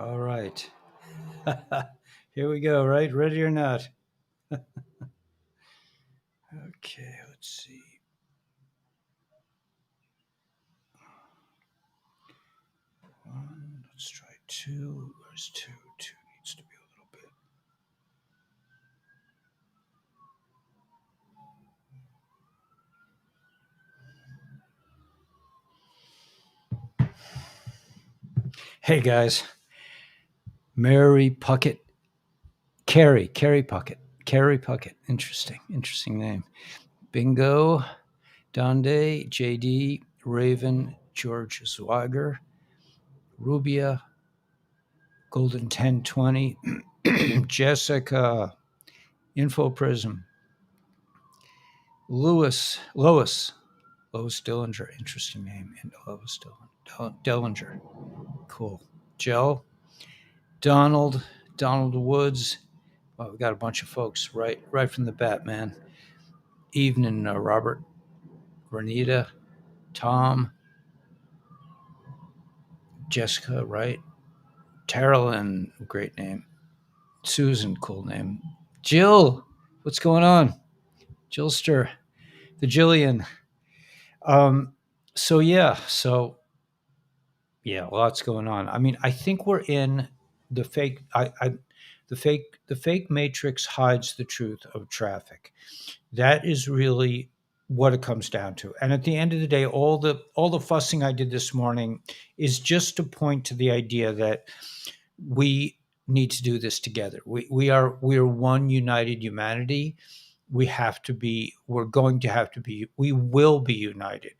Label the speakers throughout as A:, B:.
A: All right. Here we go, right? Ready or not? Okay, let's see. One, let's try two. Where's two? Two needs to be a little bit. Hey guys, Mary Puckett, Carrie Puckett, Carrie Puckett. Interesting name. Bingo, Donde, JD, Raven, George Zwager, Rubia, Golden 1020, Jessica, Info Prism, Lois Dillinger. Interesting name. And Lois Dillinger. Cool. Joe, Donald Woods. Well, we got a bunch of folks right from the bat, man. Evening, Robert, Renita, Tom, Jessica, right? Carolyn, great name. Susan, cool name. Jill, what's going on? Jillster, the Jillian. Um, so yeah, lots going on. I mean, I think we're in the fake. The fake matrix hides the truth of traffic. That is really what it comes down to. And at the end of the day, all the fussing I did this morning is just to point to the idea that we need to do this together. We are one united humanity. We have to be. We're going to have to be. We will be united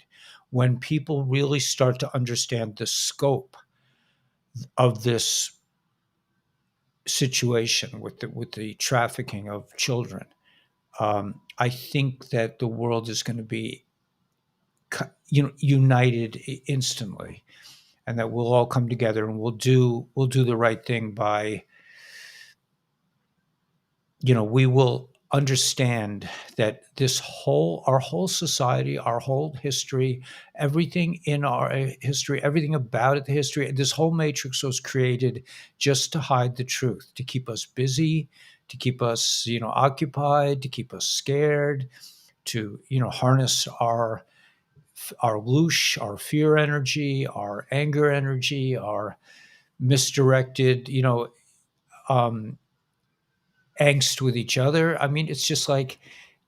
A: when people really start to understand the scope of this situation with the trafficking of children. I think that the world is going to be, united instantly, and that we'll all come together and we'll do the right thing by, we will understand that our whole society, our whole history, everything in our history, everything about it, the history, this whole matrix was created just to hide the truth, to keep us busy, to keep us, occupied, to keep us scared, to, harness our whoosh, our fear energy, our anger energy, our misdirected, um, angst with each other. I mean, it's just like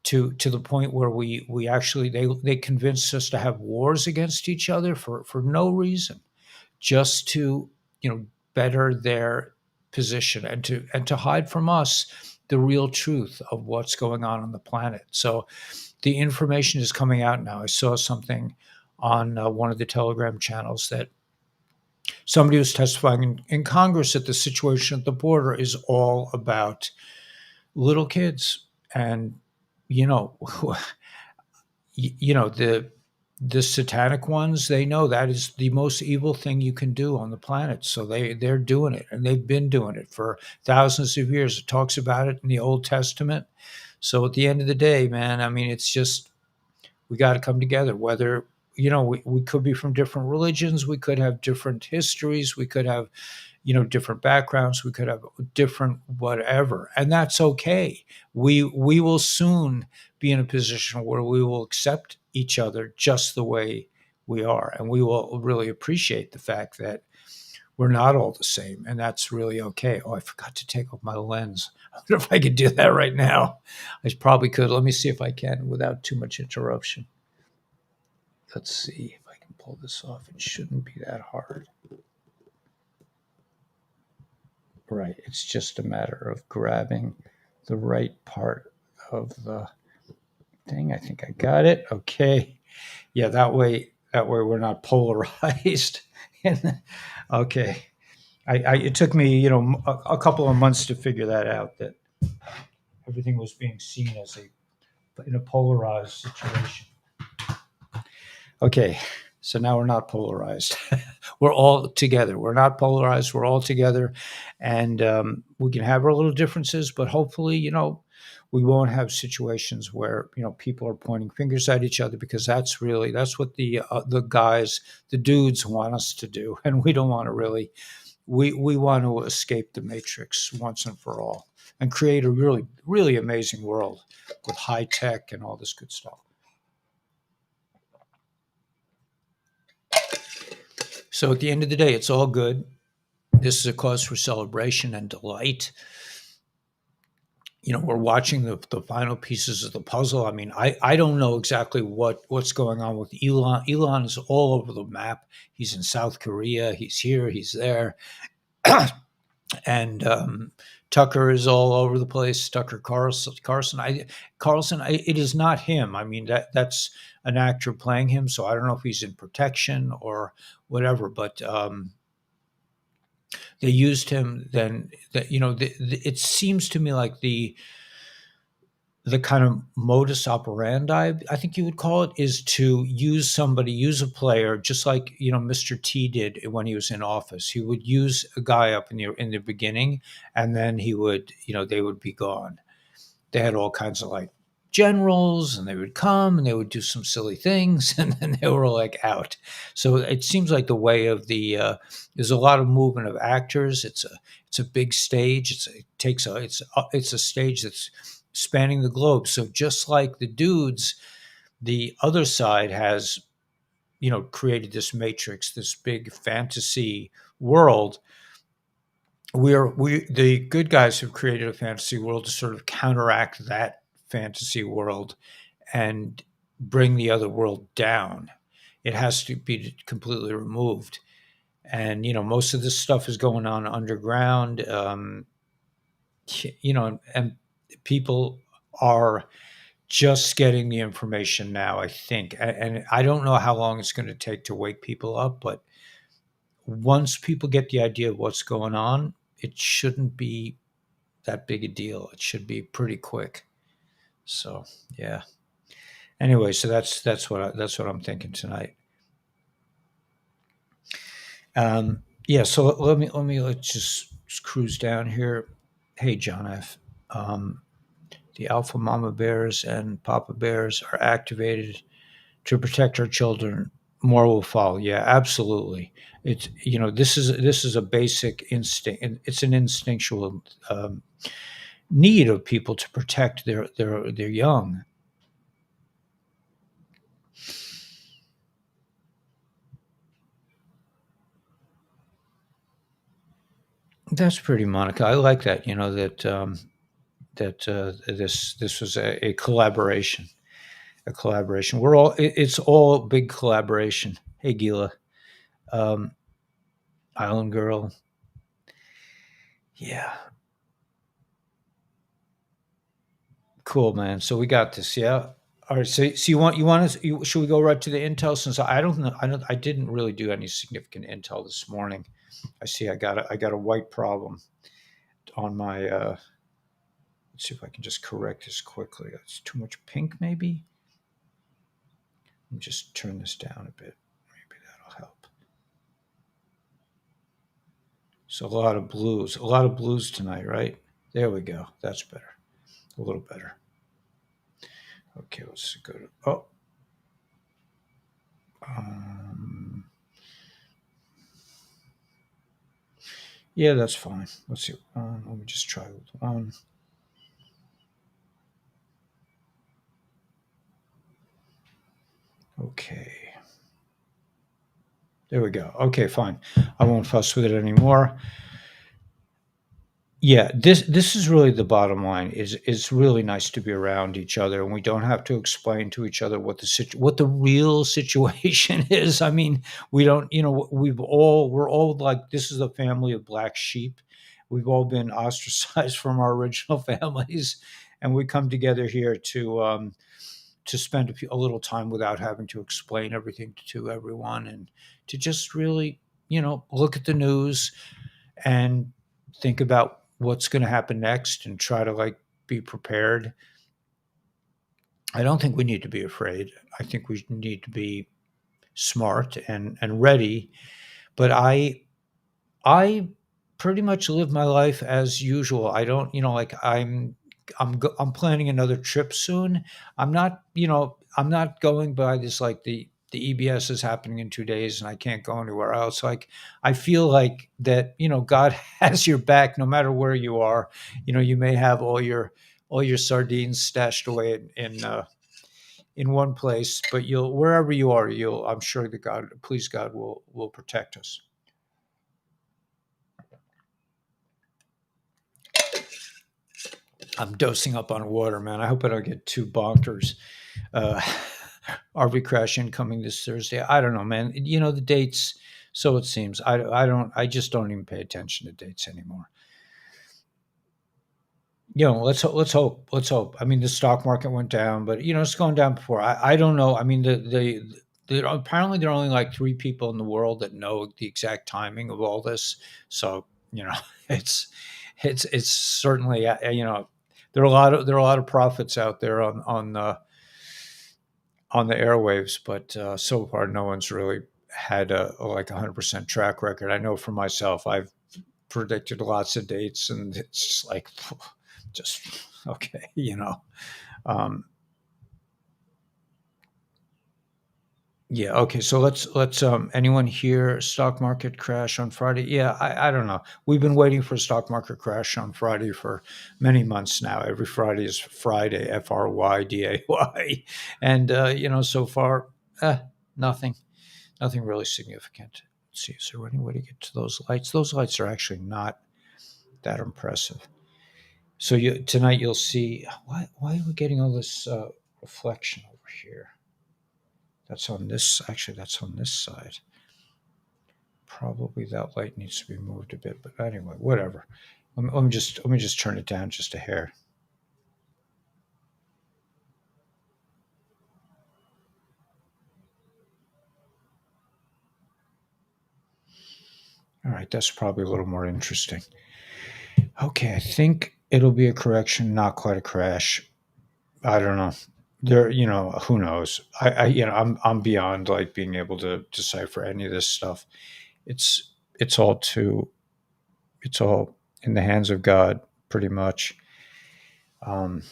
A: to the point where we actually they convinced us to have wars against each other for no reason, just to better their position and to hide from us the real truth of what's going on the planet. So the information is coming out now. I saw something on one of the Telegram channels that somebody was testifying in Congress that the situation at the border is all about little kids. And you know the satanic ones, they know that is the most evil thing you can do on the planet, so they're doing it, and they've been doing it for thousands of years. It talks about it in the Old Testament. So at the end of the day, man, I mean, it's just, we got to come together. Whether we could be from different religions, we could have different histories, we could have different backgrounds, we could have different whatever, and that's okay. We will soon be in a position where we will accept each other just the way we are, and we will really appreciate the fact that we're not all the same, and that's really okay. Oh, I forgot to take off my lens. I wonder if I could do that right now. I probably could. Let me see if I can without too much interruption. Let's see if I can pull this off. It shouldn't be that hard. Right. It's just a matter of grabbing the right part of the thing. I think I got it. Okay. Yeah, that way we're not polarized. Okay. It took me, a couple of months to figure that out, that everything was being seen as in a polarized situation. Okay. So now we're not polarized. We're all together. We're not polarized. We're all together, and we can have our little differences, but hopefully, we won't have situations where people are pointing fingers at each other, because that's what the guys, the dudes, want us to do, and we don't want to really We want to escape the matrix once and for all and create a really really amazing world with high tech and all this good stuff. So at the end of the day, it's all good. This is a cause for celebration and delight. We're watching the final pieces of the puzzle. I mean, I don't know exactly what's going on with Elon. Elon is all over the map. He's in South Korea. He's here. He's there. And Tucker is all over the place. Tucker Carlson. It is not him. I mean, that's an actor playing him. So I don't know if he's in protection or whatever. But they used him. Then it seems to me like the kind of modus operandi, I think you would call it, is to use a player, just like Mr. T did when he was in office. He would use a guy up in the beginning, and then he would, they would be gone. They had all kinds of like generals, and they would come and they would do some silly things, and then they were like out. So it seems like the way of there's a lot of movement of actors. It's a big stage. It's a stage that's spanning the globe. So just like the dudes, the other side has, created this matrix, this big fantasy world. The good guys have created a fantasy world to sort of counteract that fantasy world and bring the other world down. It has to be completely removed. And, most of this stuff is going on underground. And people are just getting the information now, I think. And I don't know how long it's going to take to wake people up, but once people get the idea of what's going on, it shouldn't be that big a deal. It should be pretty quick. So, yeah. Anyway, so that's what I'm thinking tonight. Yeah, so let's just cruise down here. Hey, John F. The alpha mama bears and papa bears are activated to protect our children. More will follow. Yeah, absolutely. It's this is a basic instinct. It's an instinctual need of people to protect their young. That's pretty, Monica. I like that. This was a collaboration. A collaboration. It's all big collaboration. Hey, Gila, um, Island Girl. Yeah, cool, man. So we got this. Yeah. All right. So you want us? Should we go right to the intel? Since I don't know, I didn't really do any significant intel this morning. I see. I got a white problem on my. Let's see if I can just correct this quickly. It's too much pink, maybe. Let me just turn this down a bit. Maybe that'll help. So a lot of blues tonight, right? There we go. That's better. A little better. Okay, let's go to. Oh, um, yeah, that's fine. Let's see. Let me just try with one. Okay. There we go. Okay, fine. I won't fuss with it anymore. Yeah, this is really the bottom line. Is it's really nice to be around each other, and we don't have to explain to each other what the real situation is. I mean, we don't. We're all like, this is a family of black sheep. We've all been ostracized from our original families, and we come together here to spend a little time without having to explain everything to everyone, and to just really, look at the news and think about what's going to happen next and try to like be prepared. I don't think we need to be afraid. I think we need to be smart and ready. But I pretty much live my life as usual. I don't, like I'm planning another trip soon. I'm not going by this like the EBS is happening in 2 days and I can't go anywhere else. Like, I feel like that, God has your back no matter where you are. You may have all your sardines stashed away in one place, but you'll wherever you are, I'm sure that God, please God, will protect us. I'm dosing up on water, man. I hope I don't get too bonkers. Uh, RV crash incoming this Thursday. I don't know, man. The dates. So it seems. I don't. I just don't even pay attention to dates anymore. Let's hope. Let's hope. I mean, the stock market went down, but it's going down before. I don't know. I mean, apparently there are only like three people in the world that know the exact timing of all this. So it's it's certainly there are a lot of prophets out there on the airwaves, but so far no one's really had like 100% track record. I know for myself, I've predicted lots of dates, and it's just like, just okay. Um, yeah, okay. So let's anyone here stock market crash on Friday? Yeah, I don't know. We've been waiting for a stock market crash on Friday for many months now. Every Friday is Friday, FRYDAY, and so far, nothing. Nothing really significant. Let's see, is there any way to get to those lights? Those lights are actually not that impressive. So tonight you'll see why are we getting all this reflection over here? That's on this. Actually, that's on this side. Probably that light needs to be moved a bit, but anyway, whatever. Let me just turn it down just a hair. All right, that's probably a little more interesting. Okay, I think it'll be a correction, not quite a crash. I don't know. Who knows? I'm beyond like being able to decipher any of this stuff. It's it's all too it's all in the hands of God, pretty much. Um,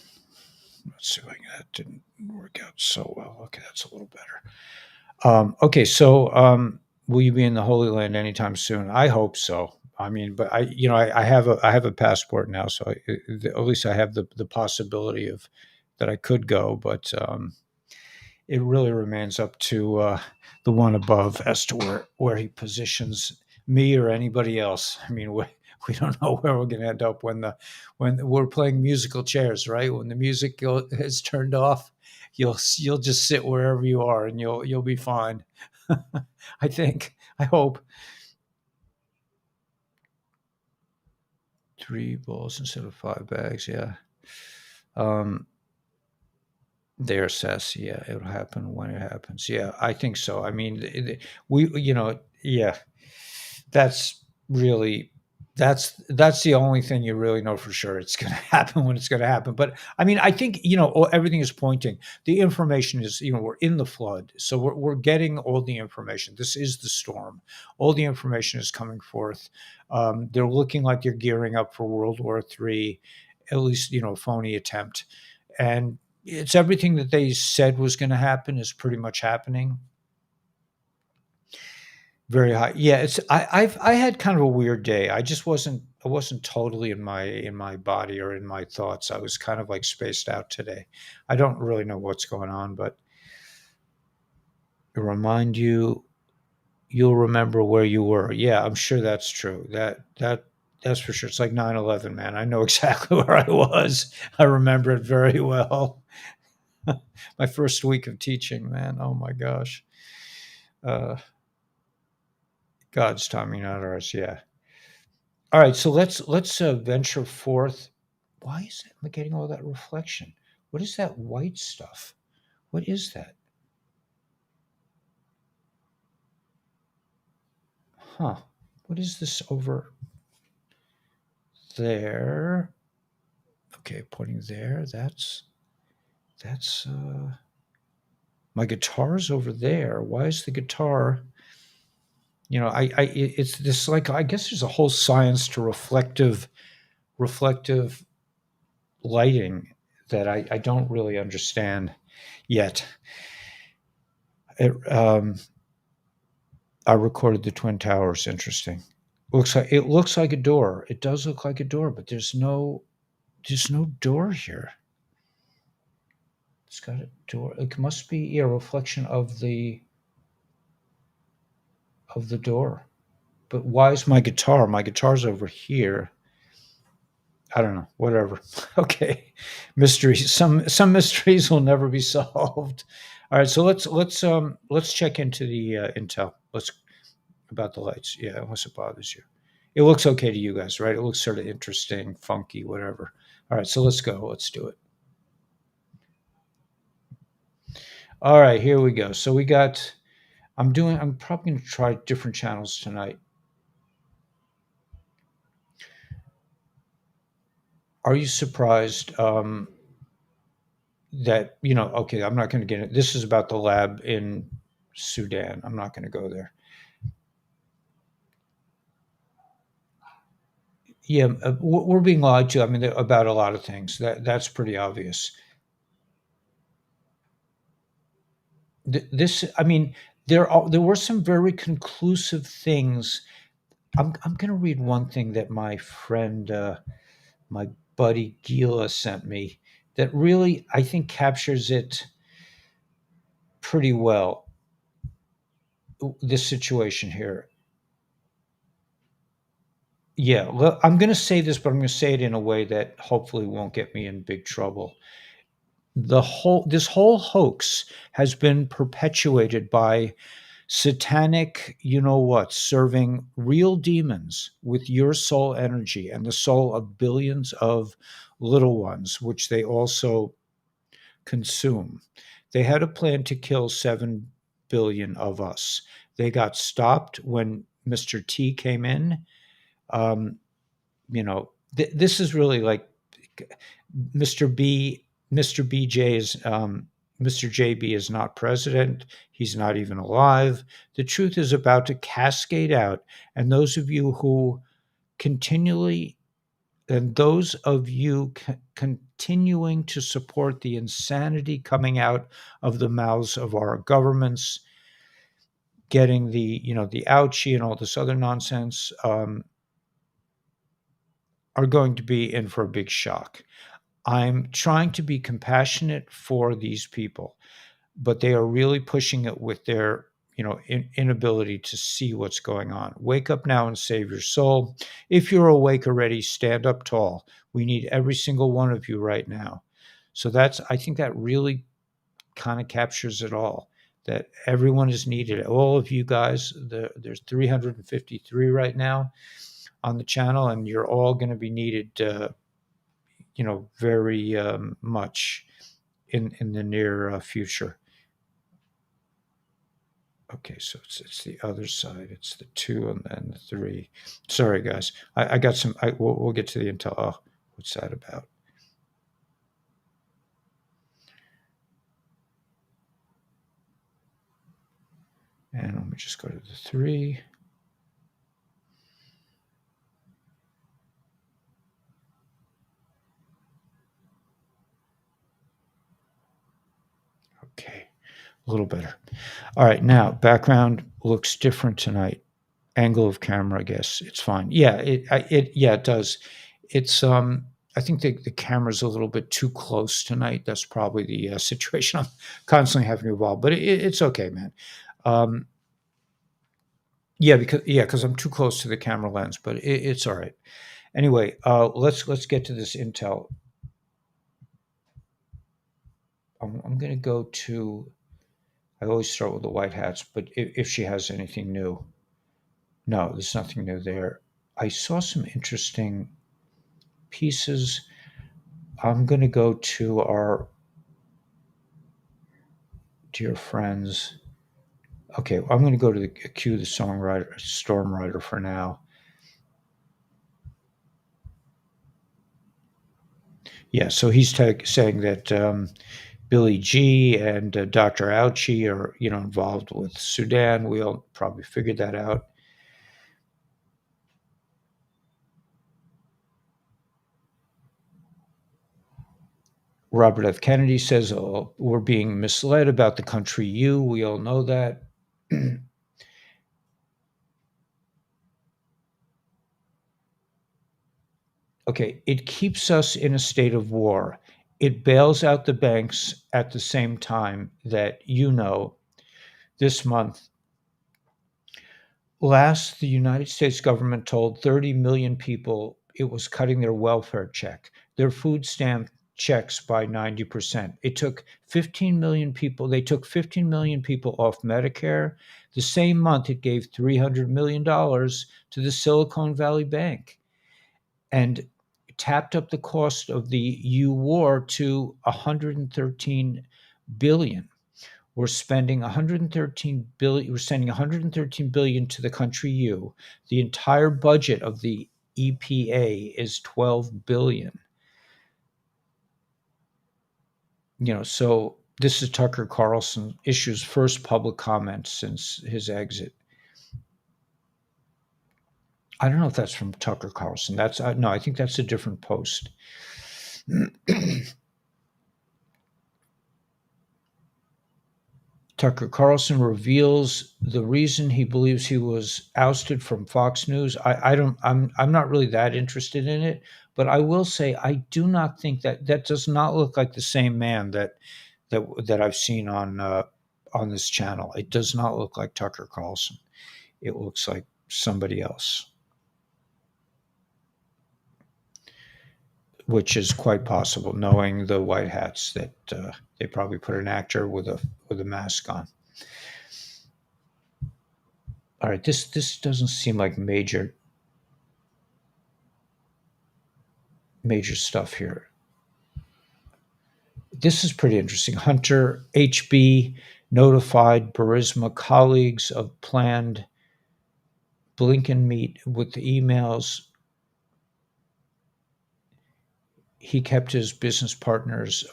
A: let's see, like that didn't work out so well. Okay, that's a little better. Okay, so will you be in the Holy Land anytime soon? I hope so. I mean, but I have a passport now, so at least I have the possibility of that I could go, but it really remains up to the one above as to where he positions me or anybody else. I mean, we don't know where we're going to end up when we're playing musical chairs, right? When the music is turned off, you'll just sit wherever you are and you'll be fine. I think. I hope. 3 balls instead of 5 bags. Yeah. Um, They're sassy. Yeah, it'll happen when it happens. Yeah, I think so. I mean, yeah, that's really that's the only thing you really know for sure. It's going to happen when it's going to happen. But I mean, I think everything is pointing. The information is we're in the flood, so we're getting all the information. This is the storm. All the information is coming forth. They're looking like they're gearing up for World War III, at least phony attempt, and it's everything that they said was going to happen is pretty much happening. Very high. Yeah, I had kind of a weird day. I wasn't totally in my body or in my thoughts. I was kind of like spaced out today. I don't really know what's going on, but to remind you, you'll remember where you were. Yeah, I'm sure that's true. That's for sure. It's like 9/11, man. I know exactly where I was. I remember it very well. My first week of teaching, man. Oh my gosh. Uh, God's timing, not ours. Yeah. All right. So let's venture forth. Why is it? Am I getting all that reflection? What is that white stuff? What is that? Huh? What is this over there? Okay, pointing there. That's my guitar's over there. Why is the guitar? It's this like I guess there's a whole science to reflective lighting that I don't really understand yet. It, I recorded the Twin Towers. Interesting. It looks like a door. It does look like a door, but there's no door here. It's got a door. It must be a reflection of the door. But why is my guitar? My guitar's over here. I don't know. Whatever. Okay. Mysteries. Some mysteries will never be solved. All right. So let's check into the intel. Let's about the lights. Yeah, unless it bothers you. It looks okay to you guys, right? It looks sort of interesting, funky, whatever. All right. So let's go. Let's do it. All right. Here we go. So we got. I'm probably going to try different channels tonight. Are you surprised that okay, I'm not going to get it. This is about the lab in Sudan. I'm not going to go there. Yeah, we're being lied to. I mean, about a lot of things. That's pretty obvious. This, I mean, there were some very conclusive things. I'm going to read one thing that my friend, my buddy Gila sent me, that really I think captures it pretty well. This situation here. Yeah, I'm going to say this, but I'm going to say it in a way that hopefully won't get me in big trouble. This whole hoax has been perpetuated by satanic, you know what, serving real demons with your soul energy and the soul of billions of little ones, which they also consume. They had a plan to kill 7 billion of us. They got stopped when Mr. T came in. Um, this is really like Mr. B, Mr. BJ is Mr. JB is not president. He's not even alive. The truth is about to cascade out, and those of you who continually and those of you continuing to support the insanity coming out of the mouths of our governments, getting the ouchie and all this other nonsense, are going to be in for a big shock. I'm trying to be compassionate for these people, but they are really pushing it with their inability to see what's going on. Wake up now and save your soul. If you're awake already, stand up tall. We need every single one of you right now. So I think that really kind of captures it all, that everyone is needed. All of you guys, there's 353 right now on the channel, and you're all going to be needed very much in the near future. Okay, so it's the other side. It's the 2 and then the 3. Sorry, guys. I got some. We'll get to the intel. Oh, what's that about? And let me just go to the 3. Okay, a little better. All right, now background looks different tonight. Angle of camera, I guess it's fine. Yeah, it does. It's I think the camera's a little bit too close tonight. That's probably the situation I'm constantly having to evolve, but it's okay, man. Um, because I'm too close to the camera lens, but it's all right. Anyway, let's get to this intel. I'm going to go to. I always start with the white hats, but if she has anything new, no, there's nothing new there. I saw some interesting pieces. I'm going to go to our dear friends. Okay, I'm going to go to the cue the songwriter, Stormwriter for now. Yeah, so he's saying that Billy G and Dr. Ouchie are involved with Sudan. We'll probably figure that out. Robert F. Kennedy says, oh, we're being misled about the country you. We all know that. Okay, it keeps us in a state of war. It bails out the banks at the same time that, this month, last, the United States government told 30 million people it was cutting their welfare check, their food stamp checks by 90%. It took 15 million people, they took 15 million people off Medicare. The same month, it gave $300 million dollars to the Silicon Valley Bank and tapped up the cost of the war to 113 billion. We're spending 113 billion. We're sending 113 billion to the country U. The entire budget of the EPA is 12 billion. So this is Tucker Carlson issues first public comment since his exit. I don't know if that's from Tucker Carlson. That's no, I think that's a different post. Tucker Carlson reveals the reason he believes he was ousted from Fox News. I'm not really that interested in it, but I will say I do not think that does not look like the same man that I've seen on this channel. It does not look like Tucker Carlson. It looks like somebody else, which is quite possible, knowing the white hats that they probably put an actor with a mask on. All right, this doesn't seem like major stuff here. This is pretty interesting. Hunter HB notified Burisma colleagues of planned Blinken meet with the emails. He kept his business partners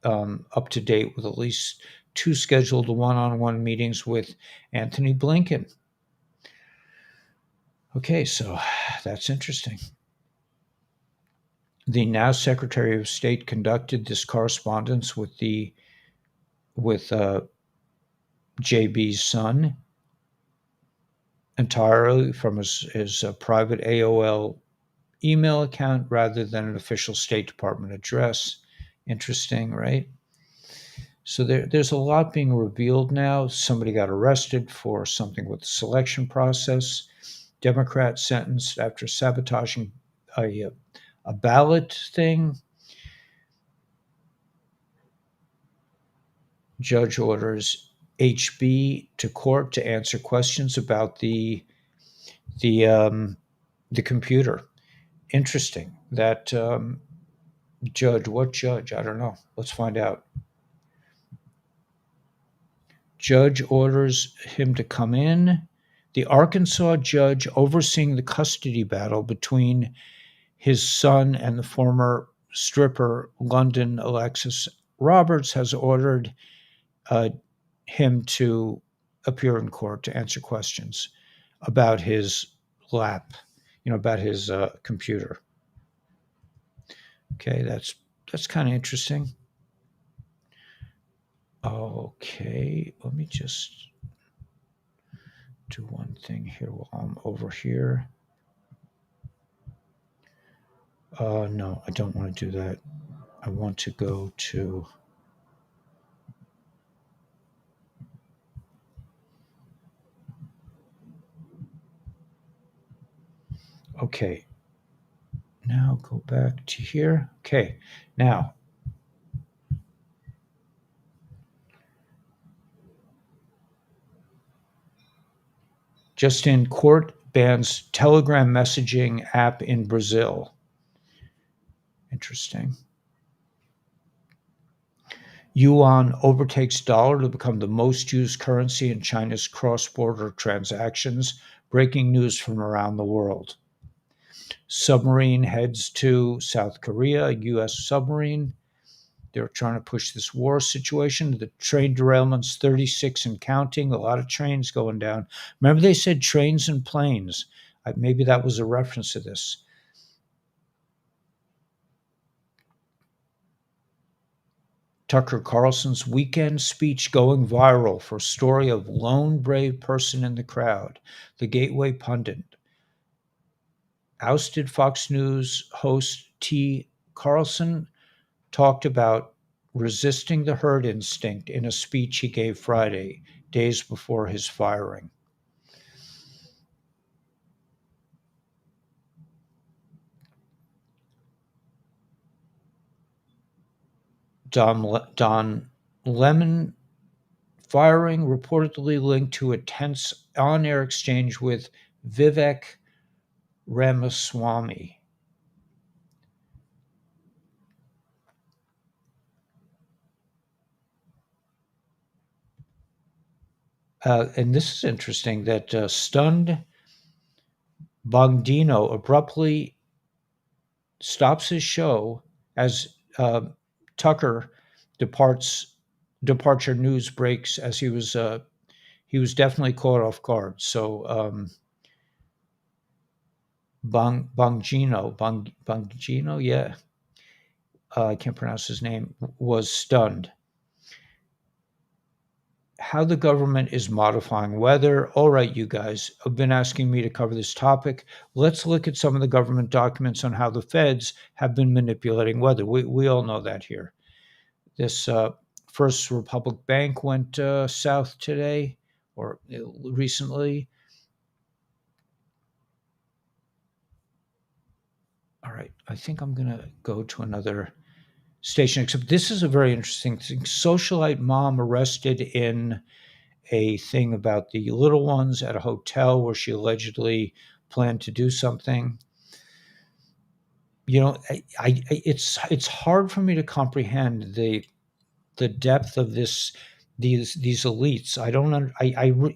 A: up to date with at least 2 scheduled one-on-one meetings with Anthony Blinken. Okay, so that's interesting. The now Secretary of State conducted this correspondence with JB's son entirely from his private AOL email account rather than an official State Department address. Interesting, right? So there's a lot being revealed now. Somebody got arrested for something with the selection process. Democrat sentenced after sabotaging a ballot thing. Judge orders HB to court to answer questions about the computer. Interesting. That judge, what judge? I don't know. Let's find out. Judge orders him to come in. The Arkansas judge overseeing the custody battle between his son and the former stripper London Alexis Roberts has ordered him to appear in court to answer questions about his lap, about his computer. Okay, that's kind of interesting. Okay, let me just do one thing here while I'm over here. No, I don't want to do that. I want to go to... Okay. Now go back to here. Okay. Now, just in, court bans Telegram messaging app in Brazil. Interesting. Yuan overtakes dollar to become the most used currency in China's cross-border transactions. Breaking news from around the world. Submarine heads to South Korea, a U.S. submarine. They're trying to push this war situation. The train derailments, 36 and counting, a lot of trains going down. Remember they said trains and planes. Maybe that was a reference to this. Tucker Carlson's weekend speech going viral for story of lone brave person in the crowd. The Gateway pundit, ousted Fox News host T. Carlson, talked about resisting the herd instinct in a speech he gave Friday, days before his firing. Don Lemon firing reportedly linked to a tense on air exchange with Vivek Ramaswamy. And this is interesting that stunned Bongdino abruptly stops his show as Tucker departs. Departure news breaks as he was definitely caught off guard. So Bongino, yeah, I can't pronounce his name, was stunned. How the government is modifying weather. All right, you guys have been asking me to cover this topic. Let's look at some of the government documents on how the feds have been manipulating weather. We all know that here. This First Republic Bank went south today or recently. All right, I think I'm going to go to another station, except this is a very interesting thing. Socialite mom arrested in a thing about the little ones at a hotel where she allegedly planned to do something. You know, it's hard for me to comprehend the depth of these elites. I don't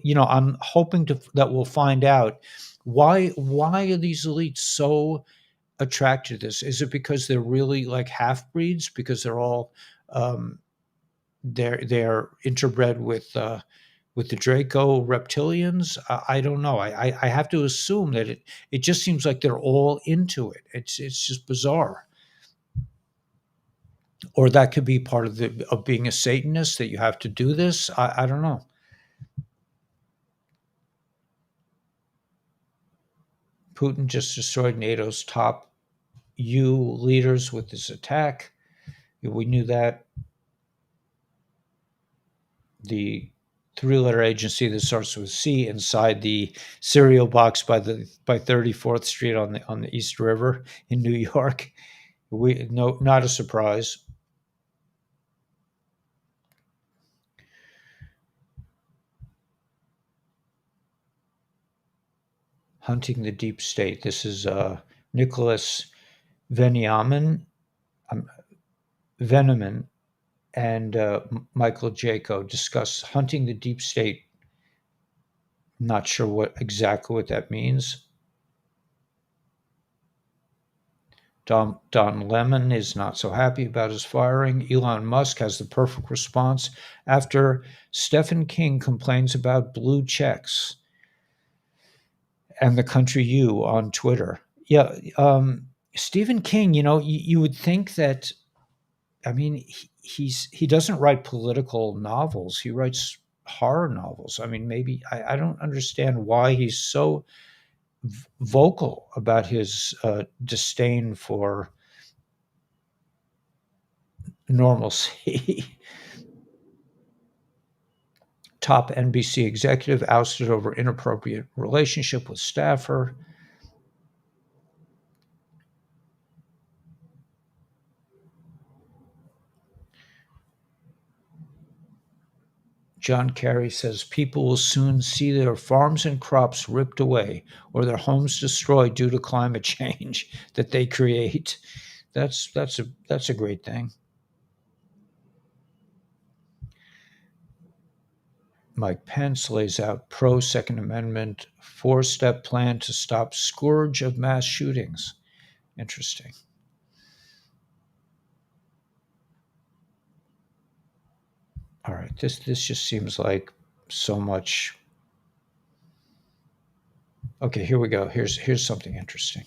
A: you know, I'm hoping to that we'll find out why are these elites so attracted to this? Is it because they're really like half breeds because they're all um, they're interbred with the Draco reptilians? I don't know. I have to assume that it just seems like they're all into it. It's just bizarre. Or that could be part of the of being a Satanist that you have to do this. I don't know. Putin just destroyed NATO's top U leaders with this attack. We knew that. The three-letter agency that starts with C inside the cereal box by 34th Street on the East River in New York. We no Not a surprise. Hunting the Deep State. This is Nicholas Veniamin, um, Veneman, and Michael Jaco discuss hunting the deep state. Not sure exactly what that means. Don Lemon is not so happy about his firing. Elon Musk has the perfect response after Stephen King complains about blue checks and the country U on Twitter. Yeah, Stephen King. You know, you would think that. I mean, he doesn't write political novels. He writes horror novels. I mean, maybe I don't understand why he's so vocal about his disdain for normalcy. Top NBC executive ousted over inappropriate relationship with staffer. John Kerry says people will soon see their farms and crops ripped away or their homes destroyed due to climate change that they create. That's a great thing. Mike Pence lays out pro Second Amendment 4-step plan to stop scourge of mass shootings. Interesting. All right, this just seems like so much. Okay, here we go. Here's something interesting.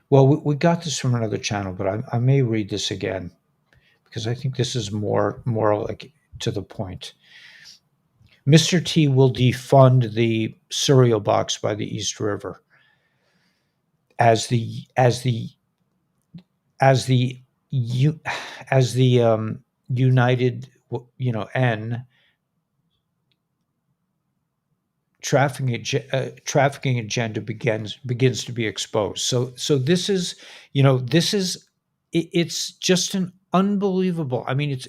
A: Well, we got this from another channel, but I may read this again because I think this is more like to the point. Mr. T will defund the cereal box by the East River as the u- as the United, N trafficking agenda begins to be exposed. So this is, this is, it's just an unbelievable. I mean,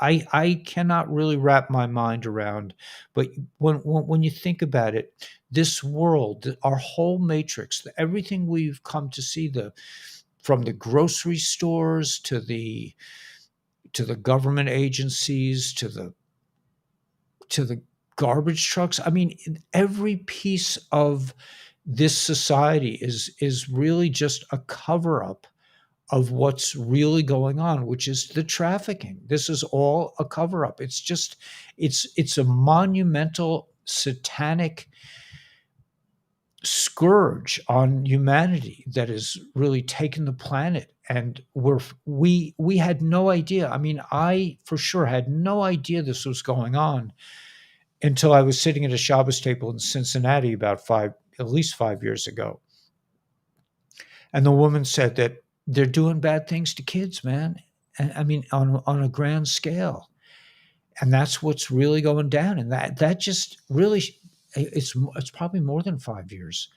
A: I cannot really wrap my mind around, but when you think about it, this world, our whole matrix, everything we've come to see, the from the grocery stores to the government agencies to the garbage trucks. I mean, every piece of this society is really just a cover up of what's really going on, which is the trafficking. This is all a cover up. It's just it's a monumental satanic scourge on humanity that has really taken the planet, and we had no idea. I mean, I for sure had no idea this was going on until I was sitting at a Shabbos table in Cincinnati about at least 5 years ago. And the woman said that they're doing bad things to kids, man. And I mean, on a grand scale. And that's what's really going down. And that just really, it's probably more than 5 years.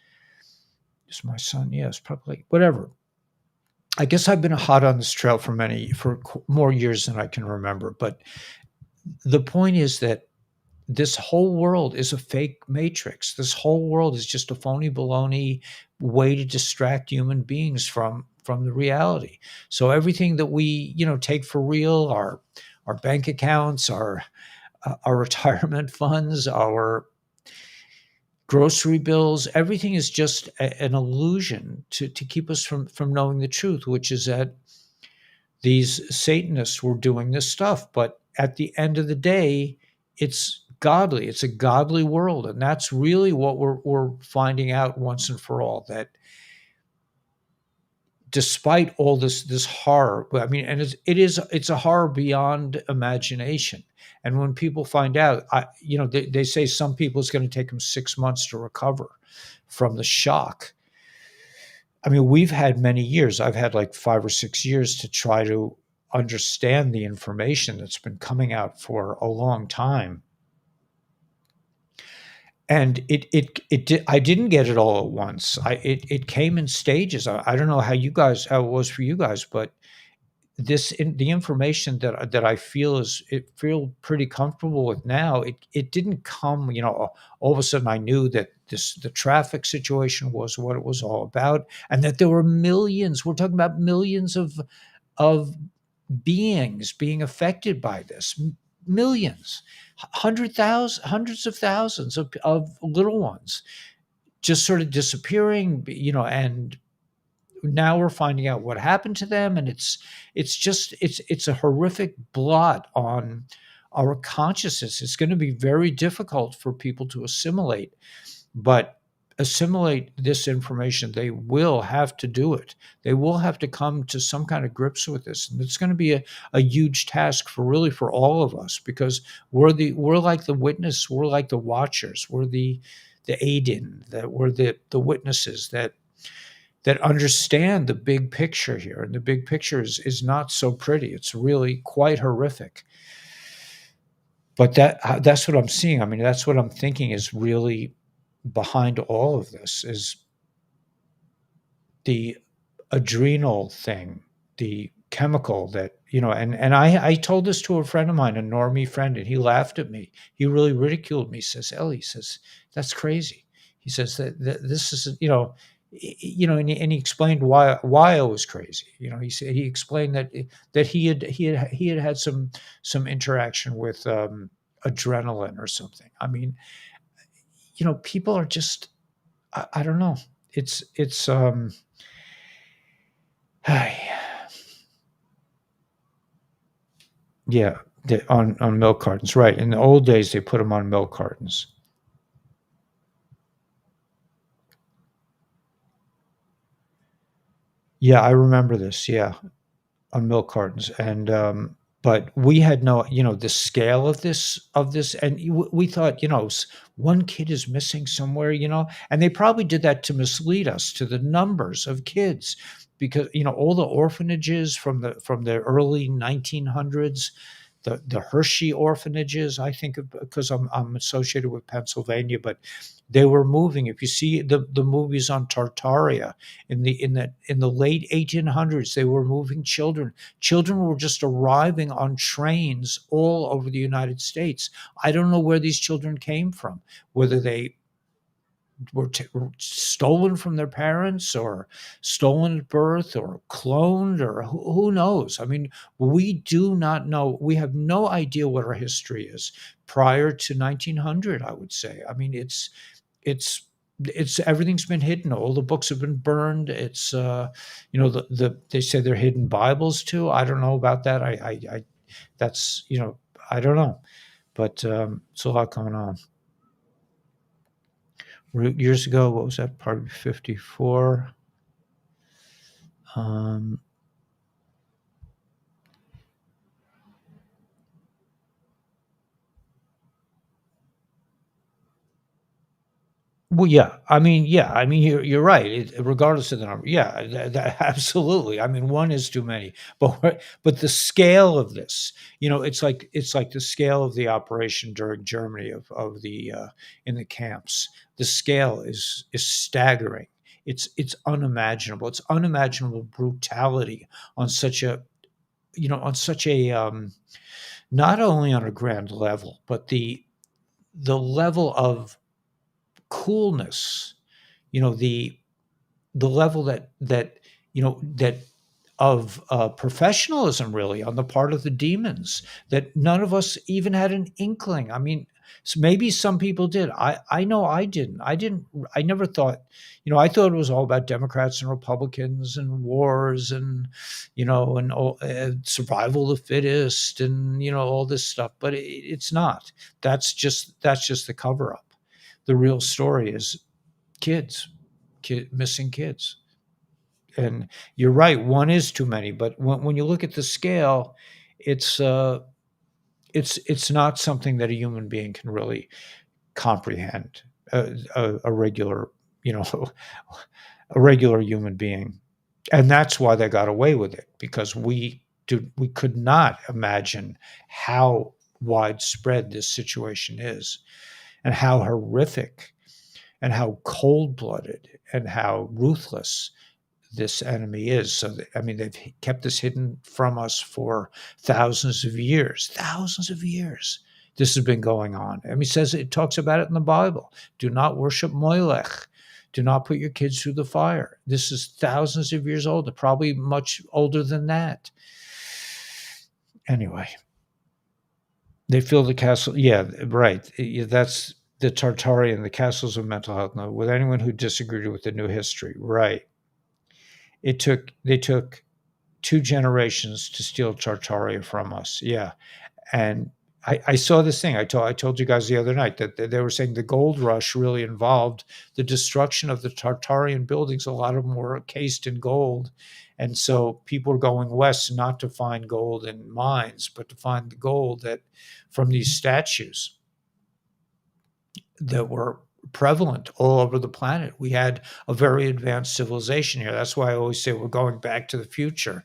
A: It's my son. Yeah, it's probably whatever. I guess I've been hot on this trail for more years than I can remember. But the point is that this whole world is a fake matrix. This whole world is just a phony baloney way to distract human beings from the reality. So everything that we, take for real, our bank accounts, our retirement funds, our grocery bills, everything is just an illusion to keep us from knowing the truth, which is that these Satanists were doing this stuff. But at the end of the day, it's godly. It's a godly world. And that's really what we're finding out once and for all, that despite all this horror, I mean, and it's a horror beyond imagination. And when people find out, they say some people it's going to take them 6 months to recover from the shock. I mean, we've had many years. I've had like 5 or 6 years to try to understand the information that's been coming out for a long time. And I didn't get it all at once. It came in stages. I don't know how it was for you guys, but the information that I feel pretty comfortable with now. It didn't come, all of a sudden I knew that the traffic situation was what it was all about, and that there were millions. We're talking about millions of beings being affected by this. Millions, 100,000, hundreds of thousands of little ones just sort of disappearing, and now we're finding out what happened to them, and it's a horrific blot on our consciousness. It's going to be very difficult for people to assimilate, but assimilate this information, they will have to do it. They will have to come to some kind of grips with this, and it's going to be a huge task for all of us, because we're like the witness, we're like the watchers, we're the aidin, that we're the witnesses that understand the big picture here. And the big picture is not so pretty. It's really quite horrific. But that's what I'm seeing. I mean, that's what I'm thinking is really behind all of this, is the adrenal thing, the chemical that, and I told this to a friend of mine, a normie friend, and he laughed at me. He really ridiculed me. He says, Ellie, says, that's crazy. He says that this is, and he explained why I was crazy. He explained that he had some interaction with adrenaline or something. I mean, people are just, I don't know. It's yeah, on milk cartons, right? In the old days, they put them on milk cartons. Yeah, I remember this. Yeah, on milk cartons, and but we had no, the scale of this, and we thought, one kid is missing somewhere, and they probably did that to mislead us to the numbers of kids, because all the orphanages from the early 1900s, the Hershey orphanages, I think of, because I'm associated with Pennsylvania, but they were moving. If you see the movies on Tartaria, in the late 1800s, they were moving children. Children were just arriving on trains all over the United States. I don't know where these children came from, whether they were stolen from their parents, or stolen at birth, or cloned, or who knows. I mean, we do not know. We have no idea what our history is prior to 1900, I would say. I mean, it's everything's been hidden. All the books have been burned. It's they say they're hidden Bibles too. I don't know about that. I that's I don't know, but it's a lot going on. Years ago, what was that? Part 54. Um, Well, yeah. I mean, yeah. I mean, you're right. Regardless of the number, yeah, absolutely. I mean, one is too many. But the scale of this, it's like the scale of the operation during Germany, of the in the camps. The scale is staggering. It's unimaginable. It's unimaginable brutality on such a on such a not only on a grand level, but the level of coolness, the level that of professionalism, really, on the part of the demons, that none of us even had an inkling. I mean, maybe some people did. I know I didn't. I never thought. I thought it was all about Democrats and Republicans and wars, and and all, survival of the fittest, and all this stuff. But it's not. That's just the cover up. The real story is kids, missing kids. And you're right, one is too many. But when you look at the scale, it's it's not something that a human being can really comprehend. A regular, you know, a regular human being, and that's why they got away with it, because we could not imagine how widespread this situation is, and how horrific, and how cold-blooded, and how ruthless this enemy is. So, I mean, they've kept this hidden from us for thousands of years. Thousands of years. This has been going on. I mean, it talks about it in the Bible. Do not worship Molech. Do not put your kids through the fire. This is thousands of years old, probably much older than that. Anyway, they fill the castle. Yeah, right. That's the Tartarian, the castles of mental health. No, with anyone who disagreed with the new history. Right. They took 2 generations to steal Tartaria from us. Yeah. And I saw this thing. I told you guys the other night that they were saying the gold rush really involved the destruction of the Tartarian buildings. A lot of them were cased in gold. And so people were going west, not to find gold in mines, but to find the gold that from these statues that were prevalent all over the planet. We had a very advanced civilization here. That's why I always say we're going back to the future.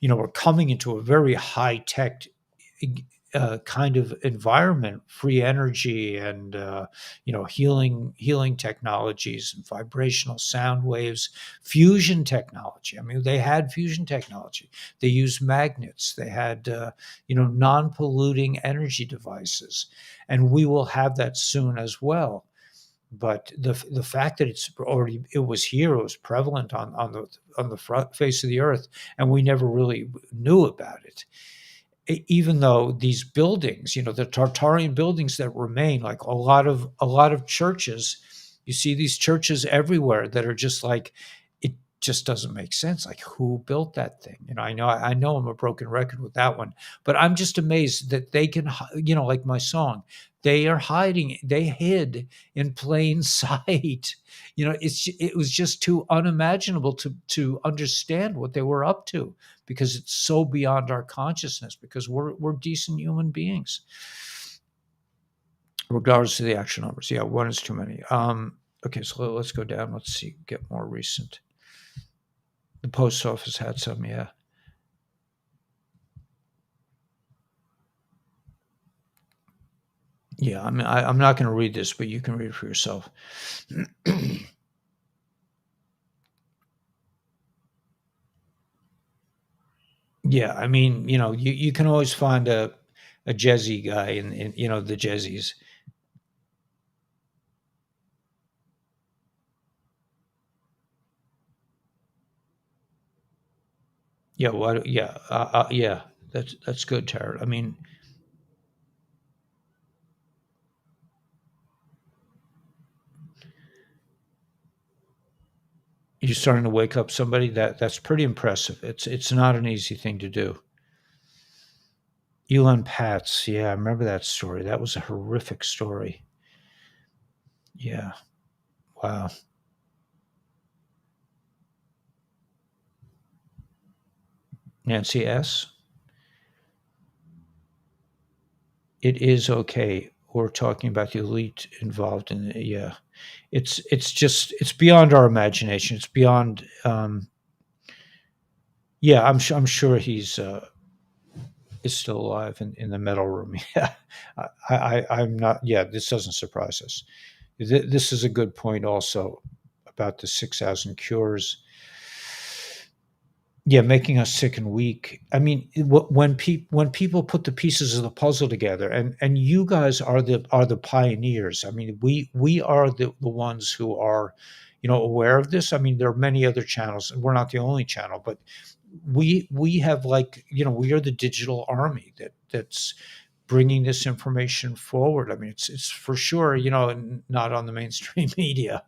A: We're coming into a very high tech kind of environment, free energy, and healing technologies, and vibrational sound waves, fusion technology. I mean, they had fusion technology. They used magnets. They had non-polluting energy devices, and we will have that soon as well. But the fact that it was here, it was prevalent on the front face of the earth, and we never really knew about it. Even though these buildings, the Tartarian buildings that remain, like a lot of churches, you see these churches everywhere that are just like, it just doesn't make sense. Like, who built that thing? I know I'm a broken record with that one, but I'm just amazed that they can, like my song, They are hiding. They hid in plain sight. It was just too unimaginable to understand what they were up to, because it's so beyond our consciousness, because we're decent human beings, regardless of the actual numbers. Yeah, one is too many. Okay, so let's go down. Let's see, get more recent. The post office had some, yeah. Yeah, I mean, I'm not going to read this, but you can read it for yourself. Yeah, I mean, you can always find a Jezzy guy in the Jezzies. Yeah, what? Yeah, yeah. That's good, Tara. I mean, you're starting to wake up somebody. That's pretty impressive. It's not an easy thing to do. Elon Patz, yeah, I remember that story. That was a horrific story. Yeah, wow. Nancy S. It is okay. We're talking about the elite involved in it. Yeah, it's beyond our imagination. It's beyond. Yeah, I'm sure he's is still alive in the metal room. Yeah, I'm not. Yeah, this doesn't surprise us. This is a good point also about the 6,000 cures. Yeah, making us sick and weak. I mean, when people put the pieces of the puzzle together, and you guys are the pioneers. I mean, we are the ones who are, aware of this. I mean, there are many other channels, and we're not the only channel, but we have, like, we are the digital army that's bringing this information forward. I mean, it's for sure, not on the mainstream media.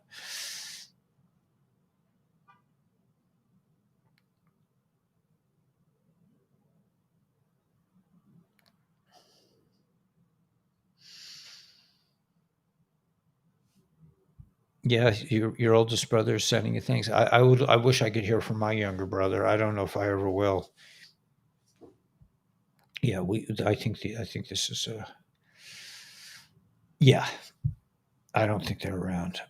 A: Yeah, your oldest brother is sending you things. I wish I could hear from my younger brother. I don't know if I ever will. Yeah, I think this is yeah. I don't think they're around.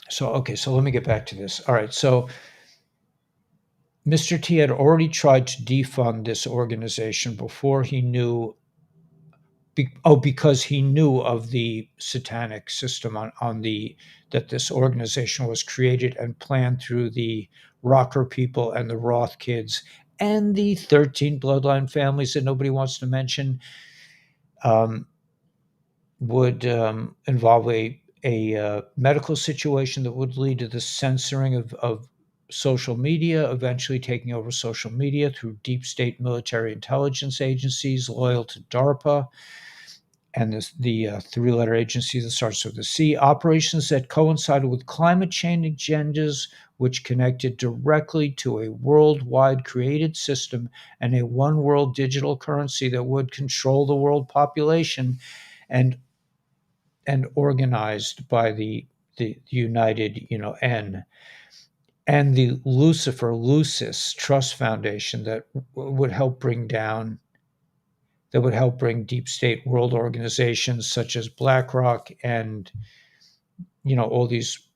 A: So okay, so let me get back to this. All right, so Mr. T had already tried to defund this organization before he knew. Because he knew of the satanic system on the that this organization was created and planned through the Rocker people and the Roth kids and the 13 bloodline families that nobody wants to mention, um, would involve a medical situation that would lead to the censoring of social media, eventually taking over social media through deep state military intelligence agencies loyal to DARPA and the three-letter agency that starts with a C, operations that coincided with climate change agendas, which connected directly to a worldwide created system and a one world digital currency that would control the world population, and organized by the United, N, and the Lucis Trust Foundation that would help bring down that would help bring deep state world organizations such as BlackRock and all these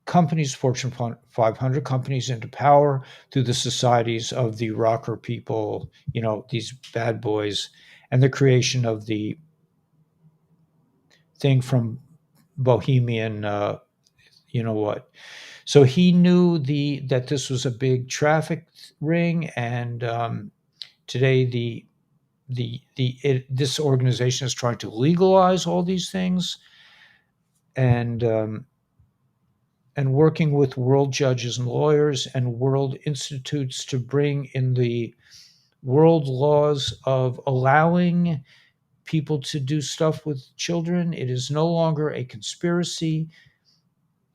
A: companies, Fortune 500 companies, into power through the societies of the rocker people, these bad boys, and the creation of the thing from Bohemian, you know what. So he knew that this was a big traffic ring, and today this organization is trying to legalize all these things, and working with world judges and lawyers and world institutes to bring in the world laws of allowing people to do stuff with children. It is no longer a conspiracy.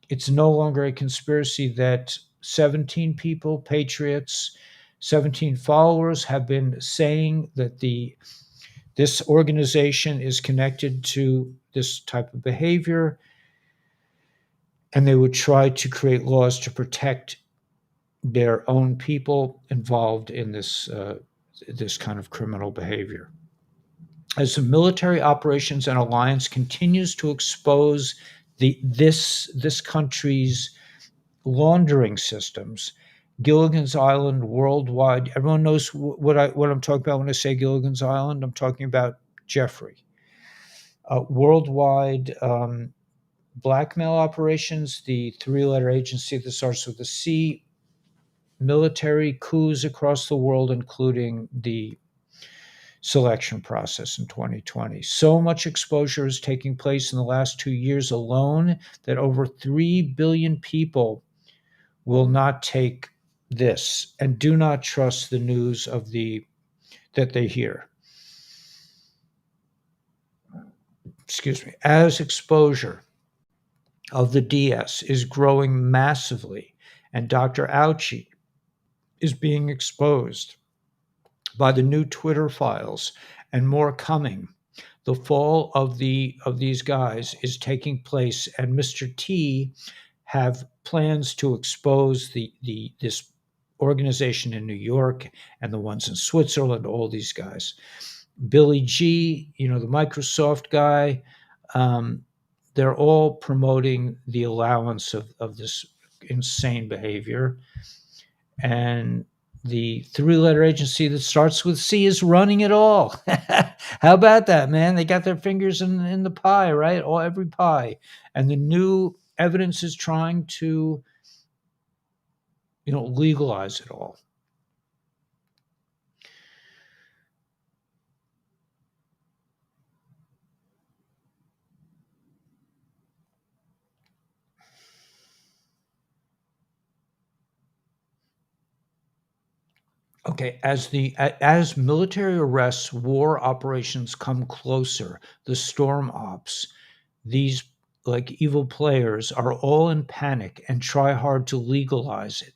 A: It's no longer a conspiracy that 17 people, patriots, 17 followers have been saying that the This organization is connected to this type of behavior, and they would try to create laws to protect their own people involved in this kind of criminal behavior. As the military operations and alliance continues to expose this country's laundering systems, Gilligan's Island worldwide. Everyone knows what I'm talking about when I say Gilligan's Island. I'm talking about Jeffrey. Worldwide blackmail operations, the three-letter agency that starts with a C, military coups across the world, including the selection process in 2020. So much exposure is taking place in the last 2 years alone that over 3 billion people will not take this and do not trust the news that they hear. Excuse me. As exposure of the DS is growing massively and Dr. Ouchie is being exposed by the new Twitter files and more coming. The fall of these guys is taking place, and Mr. T have plans to expose this organization in New York and the ones in Switzerland, all these guys. Billy G, the Microsoft guy, they're all promoting the allowance of this insane behavior. And the three-letter agency that starts with C is running it all. How about that, man? They got their fingers in the pie, right? Every pie. And the new evidence is trying to, legalize it all. Okay, as military arrests, war operations come closer, the storm ops, these like evil players are all in panic and try hard to legalize it.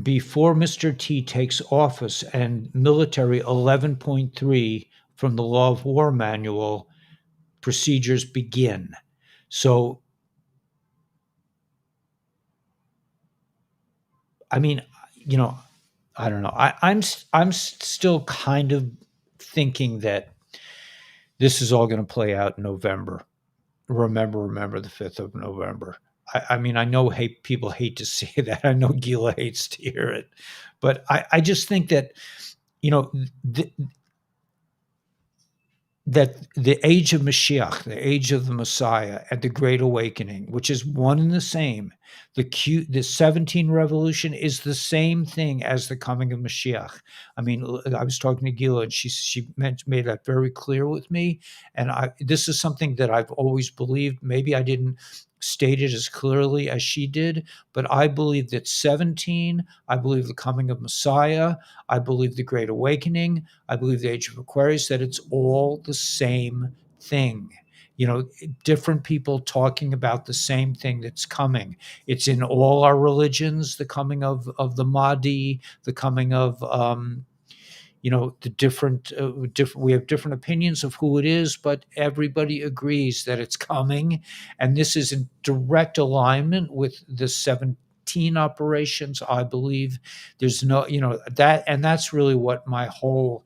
A: Before Mr. T takes office and military 11.3 from the Law of War manual procedures begin. So, I mean, I don't know. I'm still kind of thinking that this is all going to play out in November. Remember the 5th of November. I mean, I know people hate to say that. I know Gila hates to hear it, but I just think that you know th- that the age of Mashiach, the age of the Messiah, and the Great Awakening, which is one and the same, the 17 revolution is the same thing as the coming of Mashiach. I mean, I was talking to Gila, and she made that very clear with me. And this is something that I've always believed. Maybe I didn't state it as clearly as she did, but I believe that 17. I believe the coming of Messiah. I believe the Great Awakening. I believe the Age of Aquarius, that it's all the same thing. Different people talking about the same thing that's coming. It's in all our religions, the coming of the Mahdi, the coming of the different we have different opinions of who it is, but everybody agrees that it's coming. And this is in direct alignment with the 17 operations. I believe there's no, that's really what my whole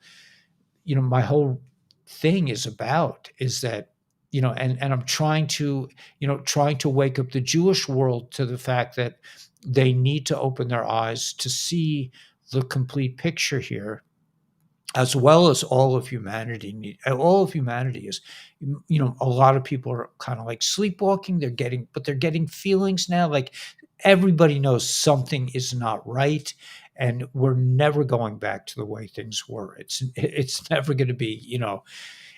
A: thing is about, is that, and I'm trying to wake up the Jewish world to the fact that they need to open their eyes to see the complete picture here, as well as all of humanity. All of humanity is, a lot of people are kind of like sleepwalking. They're getting feelings now. Like, everybody knows something is not right, and we're never going back to the way things were. It's never going to be,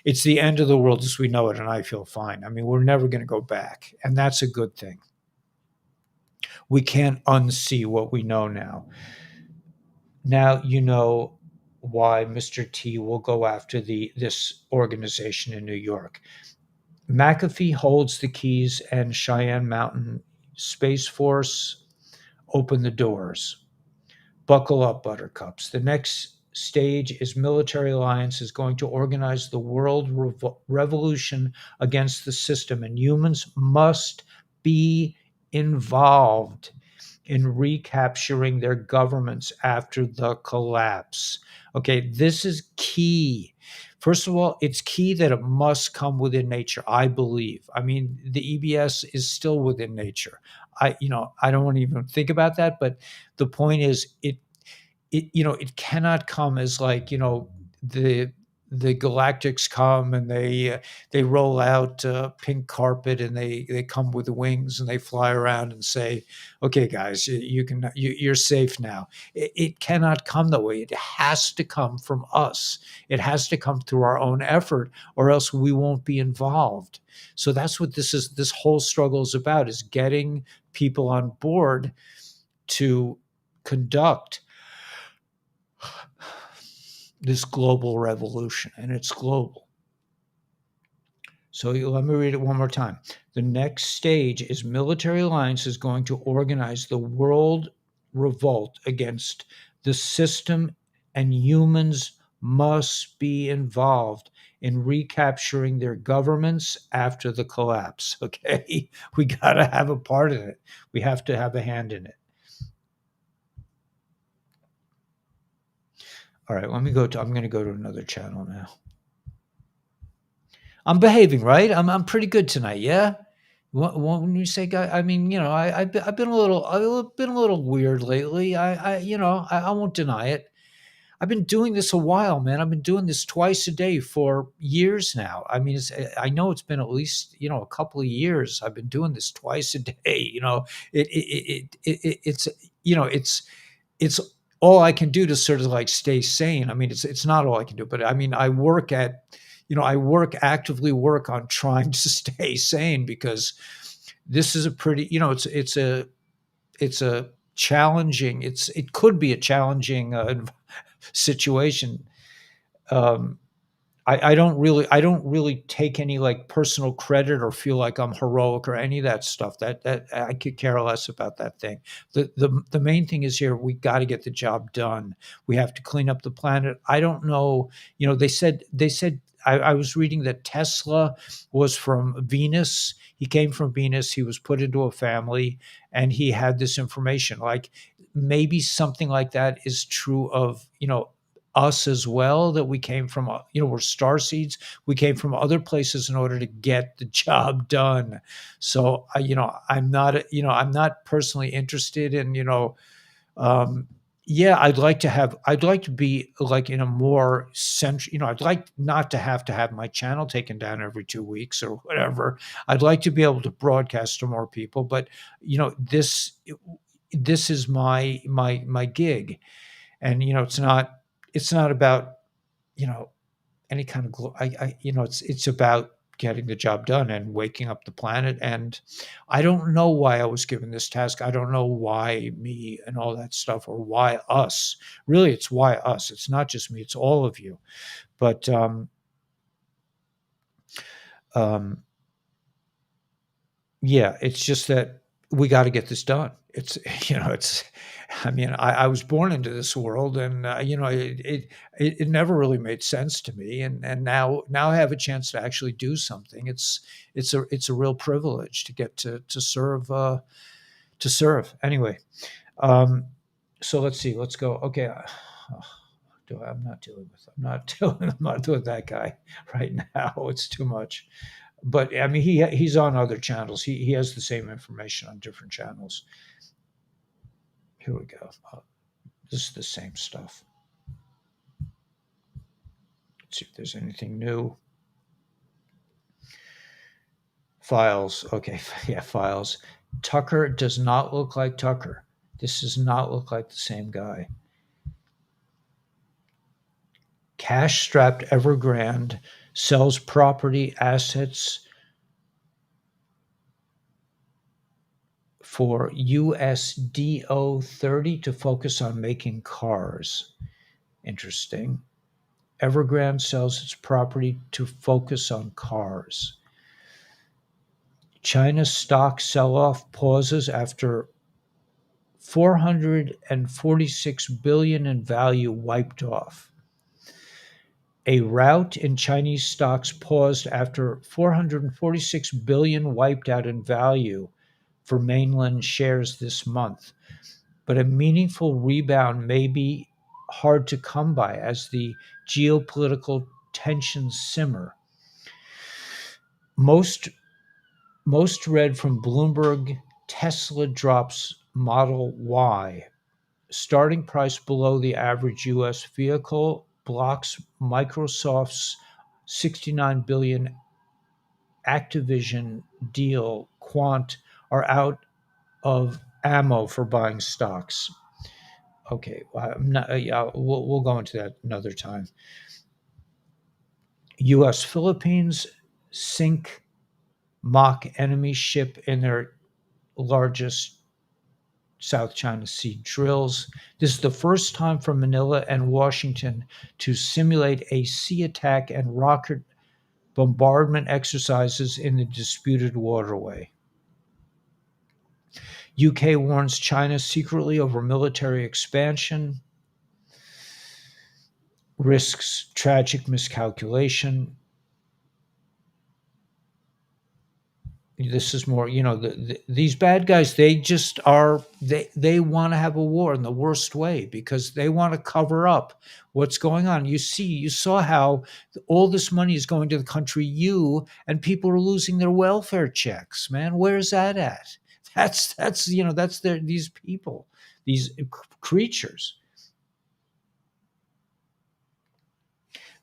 A: it's the end of the world as we know it, and I feel fine. I mean, we're never going to go back, and that's a good thing. We can't unsee what we know now. Now you know why Mr. T will go after this organization in New York. McAfee holds the keys, and Cheyenne Mountain Space Force open the doors. Buckle up, buttercups. The next stage is military alliance is going to organize the world revolution against the system, and humans must be involved in recapturing their governments after the collapse. Okay, this is key. First of all, it's key that it must come within nature, I believe. I mean, the EBS is still within nature. I don't want to even think about that, but the point is it cannot come as like, the galactics come and they roll out pink carpet and they come with wings and they fly around and say, okay guys, you're safe now. It cannot come that way. It has to come from us. It has to come through our own effort, or else we won't be involved. So that's what this whole struggle is about, is getting people on board to conduct this global revolution, and it's global. So let me read it one more time. The next stage is military alliance is going to organize the world revolt against the system, and humans must be involved in recapturing their governments after the collapse. Okay, we got to have a part in it. We have to have a hand in it. All right, I'm going to go to another channel now. I'm behaving, right? I'm pretty good tonight, yeah? When you say guy, I mean, I've been a little weird lately. I won't deny it. I've been doing this a while, man. I've been doing this twice a day for years now. I mean, I know it's been at least, a couple of years. I've been doing this twice a day. It's, it's all I can do to sort of like stay sane. I mean, it's not all I can do, but I mean, actively work on trying to stay sane, because this is a pretty, it's a challenging, it could be a challenging situation. Um, I don't really take any like personal credit or feel like I'm heroic or any of that stuff. That I could care less about that thing. The main thing is, here we got to get the job done. We have to clean up the planet. I don't know. They said I was reading that Tesla was from Venus. He came from Venus. He was put into a family, and he had this information. Like, maybe something like that is true of us as well, that we came from, we're star seeds. We came from other places in order to get the job done. So I'm not personally interested in, yeah, I'd like to be like in a more central, I'd like not to have my channel taken down every 2 weeks or whatever. I'd like to be able to broadcast to more people, but this is my gig. And it's not about you know any kind of it's about getting the job done and waking up the planet. And I don't know why I was given this task. I don't know why me and all that stuff, or why us. Really, it's why us. It's not just me, it's all of you. But um yeah, it's just that we got to get this done. It's it's, I mean, I was born into this world, and it never really made sense to me, and now I have a chance to actually do something. It's a real privilege to get to serve, anyway. Um, so let's see. Let's go. Okay. I'm not dealing with. I'm not doing that guy right now. It's too much. But I mean, he's on other channels. He has the same information on different channels. Here we go. This is the same stuff. Let's see if there's anything new. Files. Okay, yeah, files. Tucker does not look like Tucker. This does not look like the same guy. Cash-strapped Evergrande sells property assets for USDO 30 to focus on making cars. Interesting. Evergrande sells its property to focus on cars. China's stock sell-off pauses after 446 billion in value wiped off. A rout in Chinese stocks paused after 446 billion wiped out in value for mainland shares this month, but a meaningful rebound may be hard to come by as the geopolitical tensions simmer. Most most read from Bloomberg: Tesla drops Model Y. Starting price below the average US vehicle blocks Microsoft's 69 billion Activision deal. Quant are out of ammo for buying stocks. Okay, I'm not, yeah, we'll go into that another time. U.S. Philippines sink mock enemy ship in their largest South China Sea drills. This is the first time for Manila and Washington to simulate a sea attack and rocket bombardment exercises in the disputed waterway. UK warns China secretly over military expansion, risks tragic miscalculation. This is more, these bad guys, they just are, they want to have a war in the worst way because they want to cover up what's going on. You saw how all this money is going to the country and people are losing their welfare checks, man. Where's that at? That's these people, these creatures.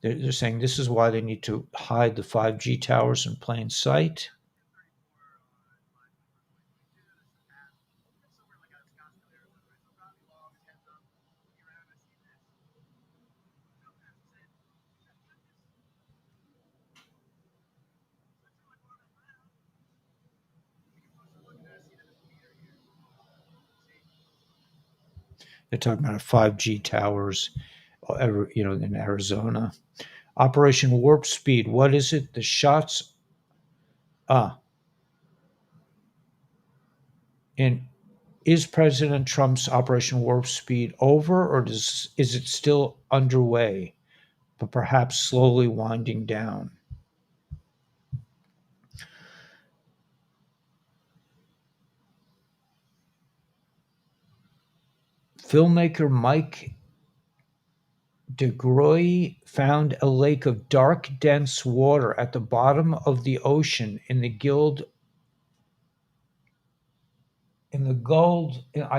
A: They're saying this is why they need to hide the 5G towers in plain sight. They're talking about 5G towers, in Arizona. Operation Warp Speed. What is it? The shots. Ah, in is President Trump's Operation Warp Speed over, or is it still underway, but perhaps slowly winding down? Filmmaker Mike DeGroy found a lake of dark, dense water at the bottom of the ocean I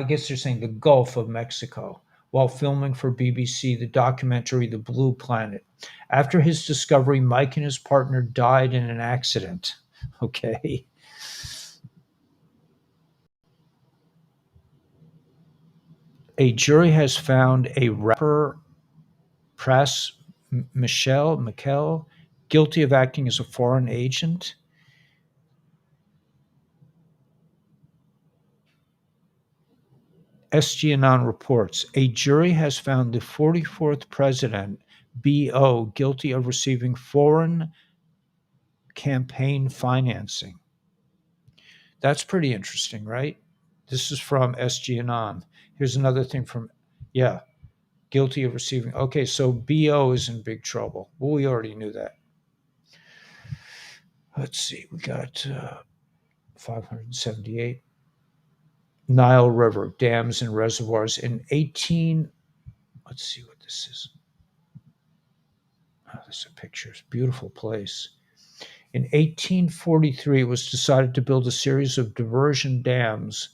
A: guess they're saying the Gulf of Mexico, while filming for BBC the documentary The Blue Planet. After his discovery, Mike and his partner died in an accident. Okay. A jury has found a rapper, Pras Michel, guilty of acting as a foreign agent. SGNon reports a jury has found the 44th president, BO, guilty of receiving foreign campaign financing. That's pretty interesting, right? This is from SGNon. Here's another thing from, yeah, guilty of receiving. Okay, so BO is in big trouble. Well, we already knew that. Let's see, we got 578. Nile River, dams and reservoirs in 18. Let's see what this is. Oh, this is a picture. It's a beautiful place. In 1843, it was decided to build a series of diversion dams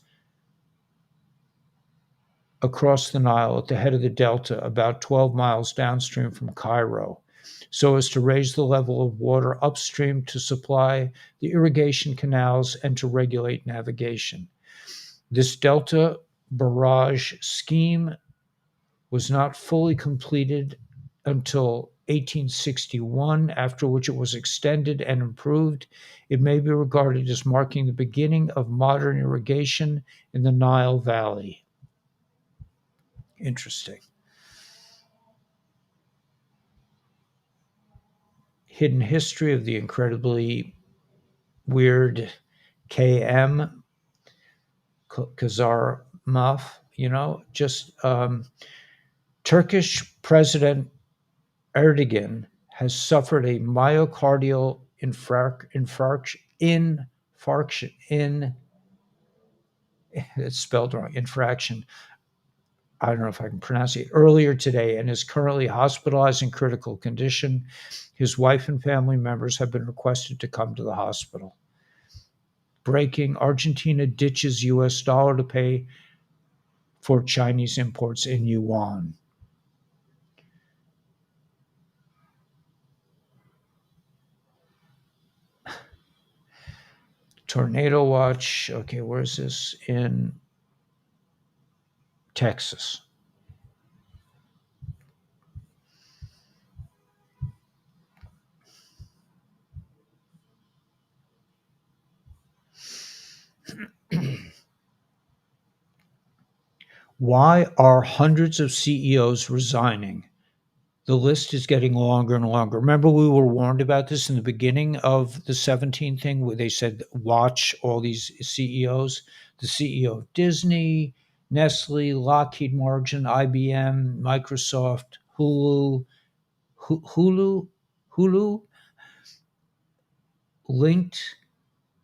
A: across the Nile at the head of the delta, about 12 miles downstream from Cairo, so as to raise the level of water upstream to supply the irrigation canals and to regulate navigation. This delta barrage scheme was not fully completed until 1861, after which it was extended and improved. It may be regarded as marking the beginning of modern irrigation in the Nile Valley. Interesting. Hidden history of the incredibly weird KM, Khazar Muff. Just Turkish President Erdogan has suffered a myocardial infarction, it's spelled wrong, infraction. I don't know if I can pronounce it, earlier today, and is currently hospitalized in critical condition. His wife and family members have been requested to come to the hospital. Breaking, Argentina ditches US dollar to pay for Chinese imports in yuan. Tornado watch. Okay, where is this? In Texas. Why are hundreds of CEOs resigning? The list is getting longer and longer. Remember, we were warned about this in the beginning of the 17 thing where they said, watch all these CEOs. The CEO of Disney, Nestle, Lockheed Martin, IBM, Microsoft, Hulu, Linked,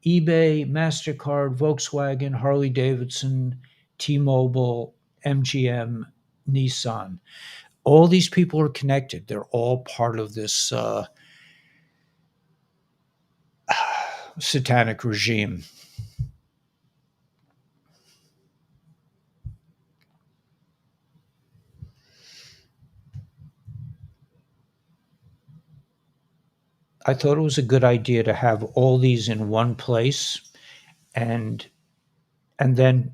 A: eBay, MasterCard, Volkswagen, Harley Davidson, T Mobile, MGM, Nissan. All these people are connected. They're all part of this satanic regime. I thought it was a good idea to have all these in one place, and then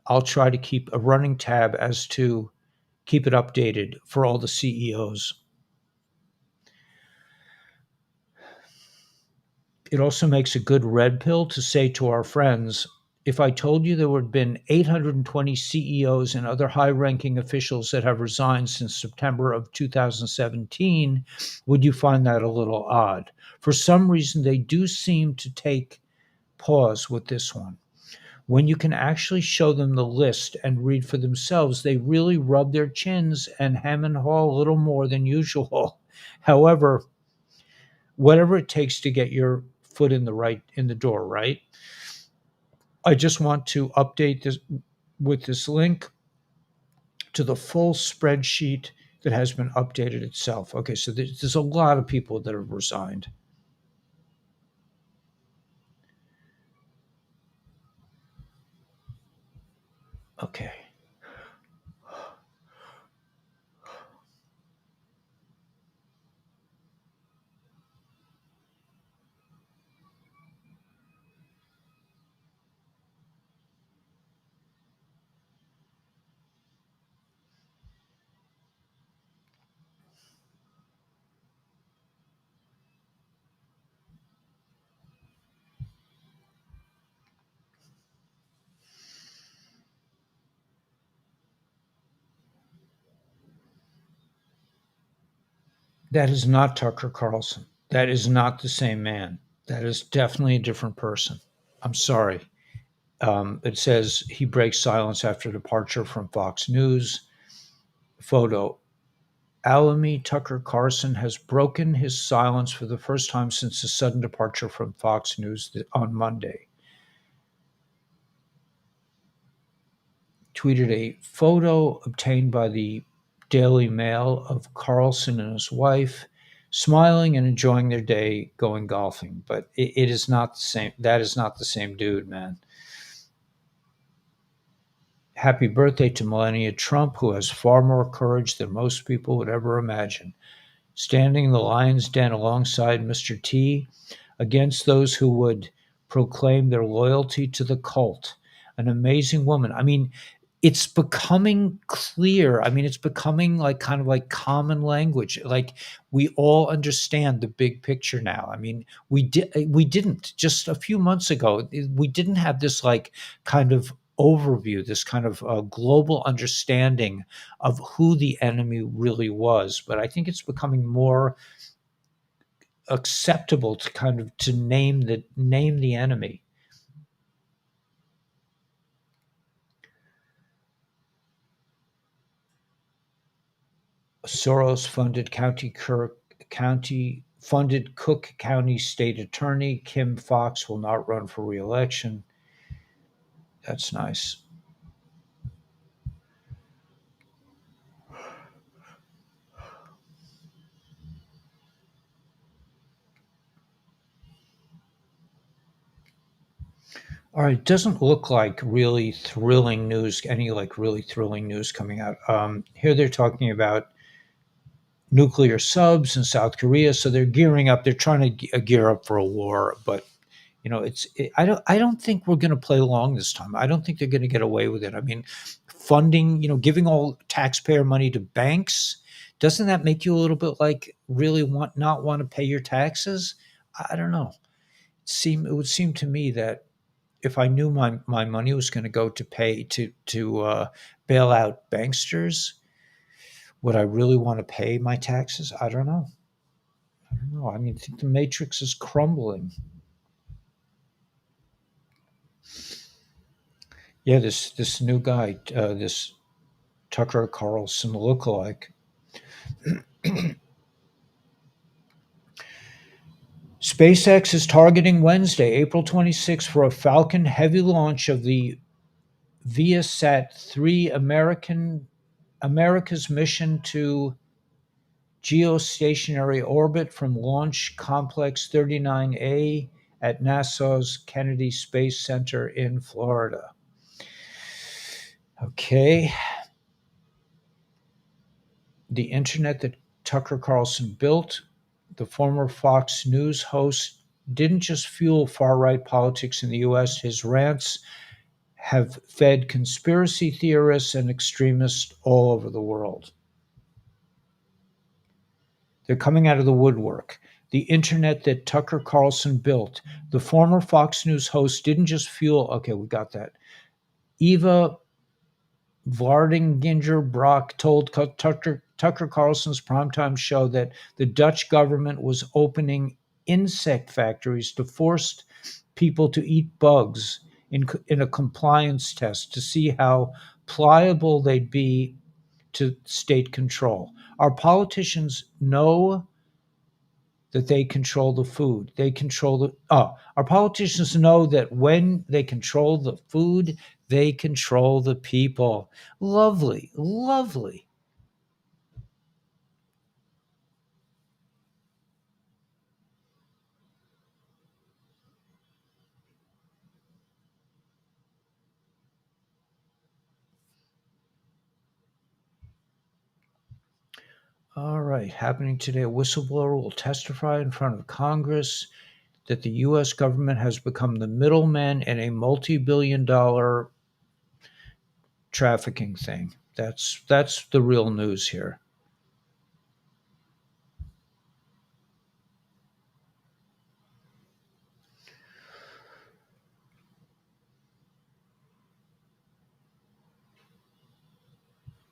A: I'll try to keep a running tab as to keep it updated for all the CEOs. It also makes a good red pill to say to our friends, if I told you there had been 820 CEOs and other high ranking officials that have resigned since September of 2017, would you find that a little odd? For some reason, they do seem to take pause with this one. When you can actually show them the list and read for themselves, they really rub their chins and hem and haw a little more than usual. However, whatever it takes to get your foot in the door, right? I just want to update this with this link to the full spreadsheet that has been updated itself. Okay, so there's a lot of people that have resigned. Okay. That is not Tucker Carlson. That is not the same man. That is definitely a different person. I'm sorry. It says he breaks silence after departure from Fox News. Photo. Alamy Tucker Carlson has broken his silence for the first time since his sudden departure from Fox News on Monday. Tweeted a photo obtained by the Daily Mail of Carlson and his wife smiling and enjoying their day going golfing. But it is not the same. That is not the same dude, man. Happy birthday to Melania Trump, who has far more courage than most people would ever imagine. Standing in the lion's den alongside Mr. T against those who would proclaim their loyalty to the cult. An amazing woman. I mean, it's becoming clear. I mean, it's becoming like kind of like common language. Like we all understand the big picture now. I mean, we didn't just a few months ago. We didn't have this like kind of overview, this kind of global understanding of who the enemy really was. But I think it's becoming more acceptable to kind of to name the enemy. Soros-funded county Cook County State Attorney Kim Fox will not run for re-election. That's nice. All right, it doesn't look like really thrilling news, any like really thrilling news coming out. Here they're talking about nuclear subs in South Korea, so they're gearing up. They're trying to gear up for a war, but I don't think we're going to play long this time. I don't think they're going to get away with it. I mean, funding, giving all taxpayer money to banks, doesn't that make you a little bit like really not want to pay your taxes? I don't know. It would seem to me that if I knew my money was going to go to pay to bail out banksters, would I really want to pay my taxes? I don't know. I don't know. I mean, I think the matrix is crumbling. Yeah, this new guy, this Tucker Carlson lookalike. SpaceX is targeting Wednesday, April 26th, for a Falcon Heavy launch of the Viasat 3 America's mission to geostationary orbit from Launch Complex 39A at NASA's Kennedy Space Center in Florida. Okay. The internet that Tucker Carlson built, the former Fox News host, didn't just fuel far right politics in the US. His rants have fed conspiracy theorists and extremists all over the world. They're coming out of the woodwork. The internet that Tucker Carlson built, the former Fox News host, didn't just fuel, okay, we got that. Eva Vardinger Brock told Tucker Carlson's primetime show that the Dutch government was opening insect factories to force people to eat bugs in a compliance test to see how pliable they'd be to state control. Our politicians know that they control the food. They control our politicians know that when they control the food, they control the people. Lovely, lovely. All right, happening today, a whistleblower will testify in front of Congress that the U.S. government has become the middleman in a multi-billion-dollar trafficking thing. That's the real news here.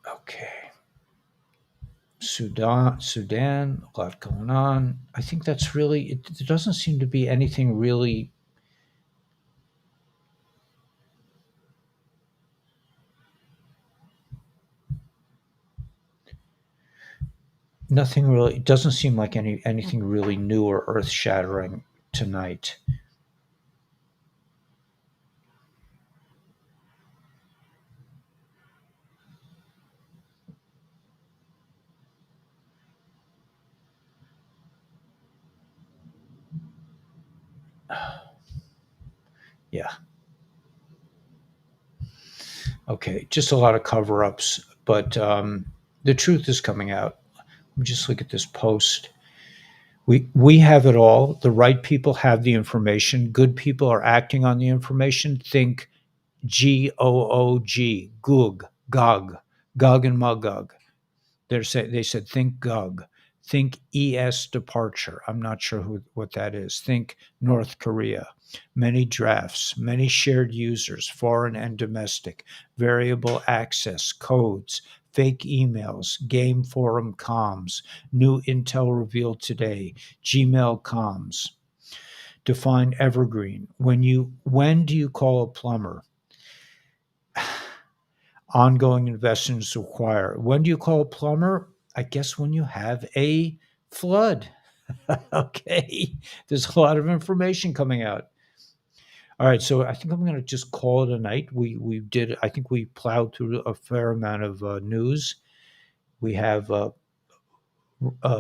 A: Okay. Sudan, a lot going on. I think that's really, there doesn't seem to be anything really, nothing really, it doesn't seem like anything really new or earth shattering tonight. Yeah. Okay. Just a lot of cover ups, but the truth is coming out. Let me just look at this post. We have it all. The right people have the information. Good people are acting on the information. Think Goog, Gog and Magog. They said think Gog, think ES departure. I'm not sure what that is. Think North Korea. Many drafts, many shared users, foreign and domestic, variable access, codes, fake emails, game forum comms, new intel revealed today, Gmail comms. Define evergreen. When do you call a plumber? Ongoing investments require. When do you call a plumber? I guess when you have a flood. Okay. There's a lot of information coming out. All right, so I think I'm going to just call it a night. We did. I think we plowed through a fair amount of news. We have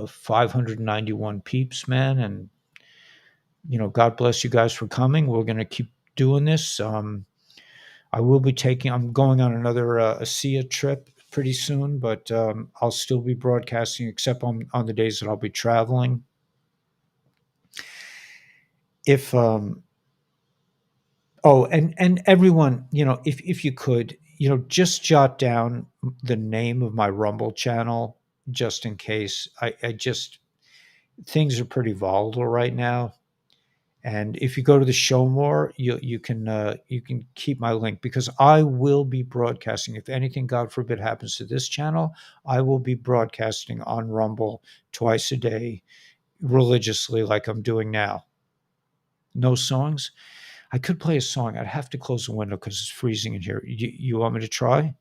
A: 591 peeps, man, and God bless you guys for coming. We're going to keep doing this. I will be taking. I'm going on another ASEA trip pretty soon, but I'll still be broadcasting, except on the days that I'll be traveling. If Oh, and everyone, if you could, just jot down the name of my Rumble channel just in case. I just things are pretty volatile right now. And if you go to the show more, you can keep my link because I will be broadcasting. If anything, God forbid, happens to this channel, I will be broadcasting on Rumble twice a day religiously, like I'm doing now. No songs. I could play a song. I'd have to close the window because it's freezing in here. You want me to try?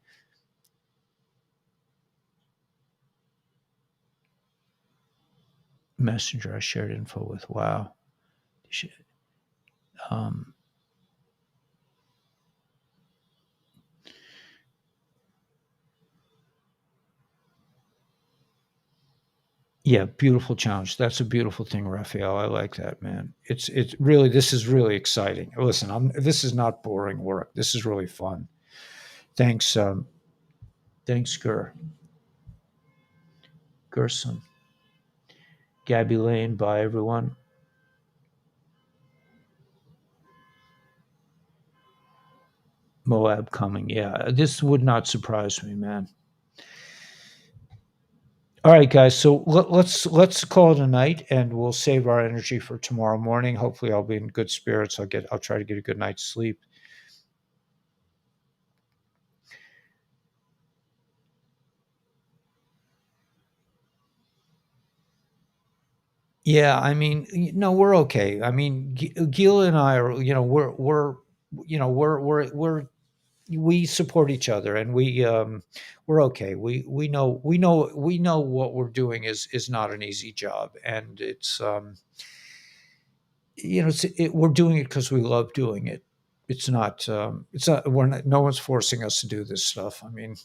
A: Messenger, I shared info with. Wow. Um, yeah, beautiful challenge. That's a beautiful thing, Raphael. I like that, man. It's really this is really exciting. Listen, this is not boring work. This is really fun. Thanks, thanks, Gerson, Gabby Lane. Bye, everyone. Moab coming. Yeah, this would not surprise me, man. All right, guys. So let's call it a night, and we'll save our energy for tomorrow morning. Hopefully, I'll be in good spirits. I'll try to get a good night's sleep. Yeah, I mean, no, we're okay. I mean, Gil and I are, we support each other, and we're okay. We know what we're doing is not an easy job, and we're doing it because we love doing it. It's not we're not, no one's forcing us to do this stuff. I mean,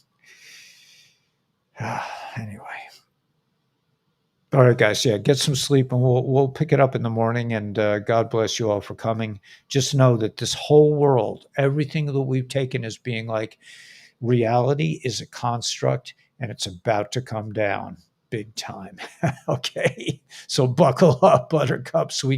A: anyway. All right, guys. Yeah, get some sleep, and we'll pick it up in the morning. And God bless you all for coming. Just know that this whole world, everything that we've taken as being like reality, is a construct, and it's about to come down big time. Okay, so buckle up, Buttercups. We